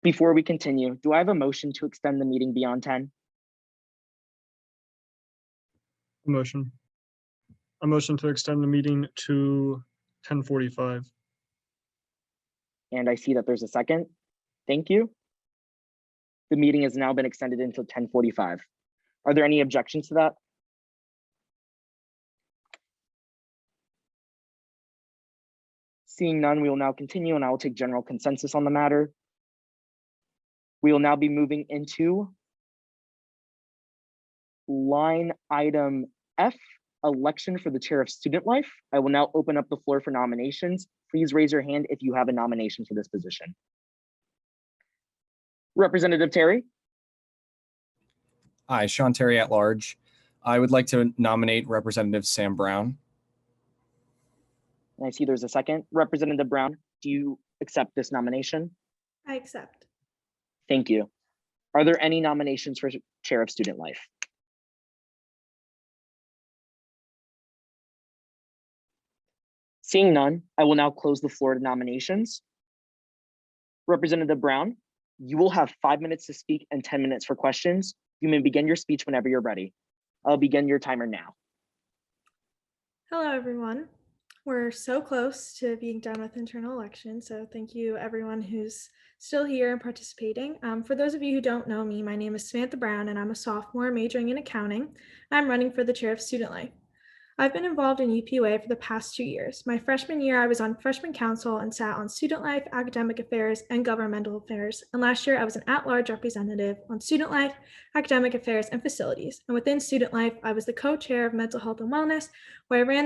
Before we continue, do I have a motion to extend the meeting beyond 10?
Motion. A motion to extend the meeting to 10:45.
And I see that there's a second. Thank you. The meeting has now been extended until 10:45. Are there any objections to that? Seeing none, we will now continue and I will take general consensus on the matter. We will now be moving into line item F, election for the chair of student life. I will now open up the floor for nominations. Please raise your hand if you have a nomination for this position. Representative Terry.
Hi, Sean Terry at large. I would like to nominate Representative Sam Brown.
And I see there's a second. Representative Brown, do you accept this nomination?
I accept.
Thank you. Are there any nominations for chair of student life? Seeing none, I will now close the floor to nominations. Representative Brown, you will have 5 minutes to speak and 10 minutes for questions. You may begin your speech whenever you're ready. I'll begin your timer now.
Hello, everyone. We're so close to being done with internal elections, so thank you everyone who's still here and participating. For those of you who don't know me, my name is Samantha Brown and I'm a sophomore majoring in accounting. I'm running for the chair of student life. I've been involved in UPUA for the past 2 years. My freshman year, I was on freshman council and sat on student life, academic affairs, and governmental affairs. And last year, I was an at-large representative on student life, academic affairs, and facilities. And within student life, I was the co-chair of mental health and wellness, where I ran the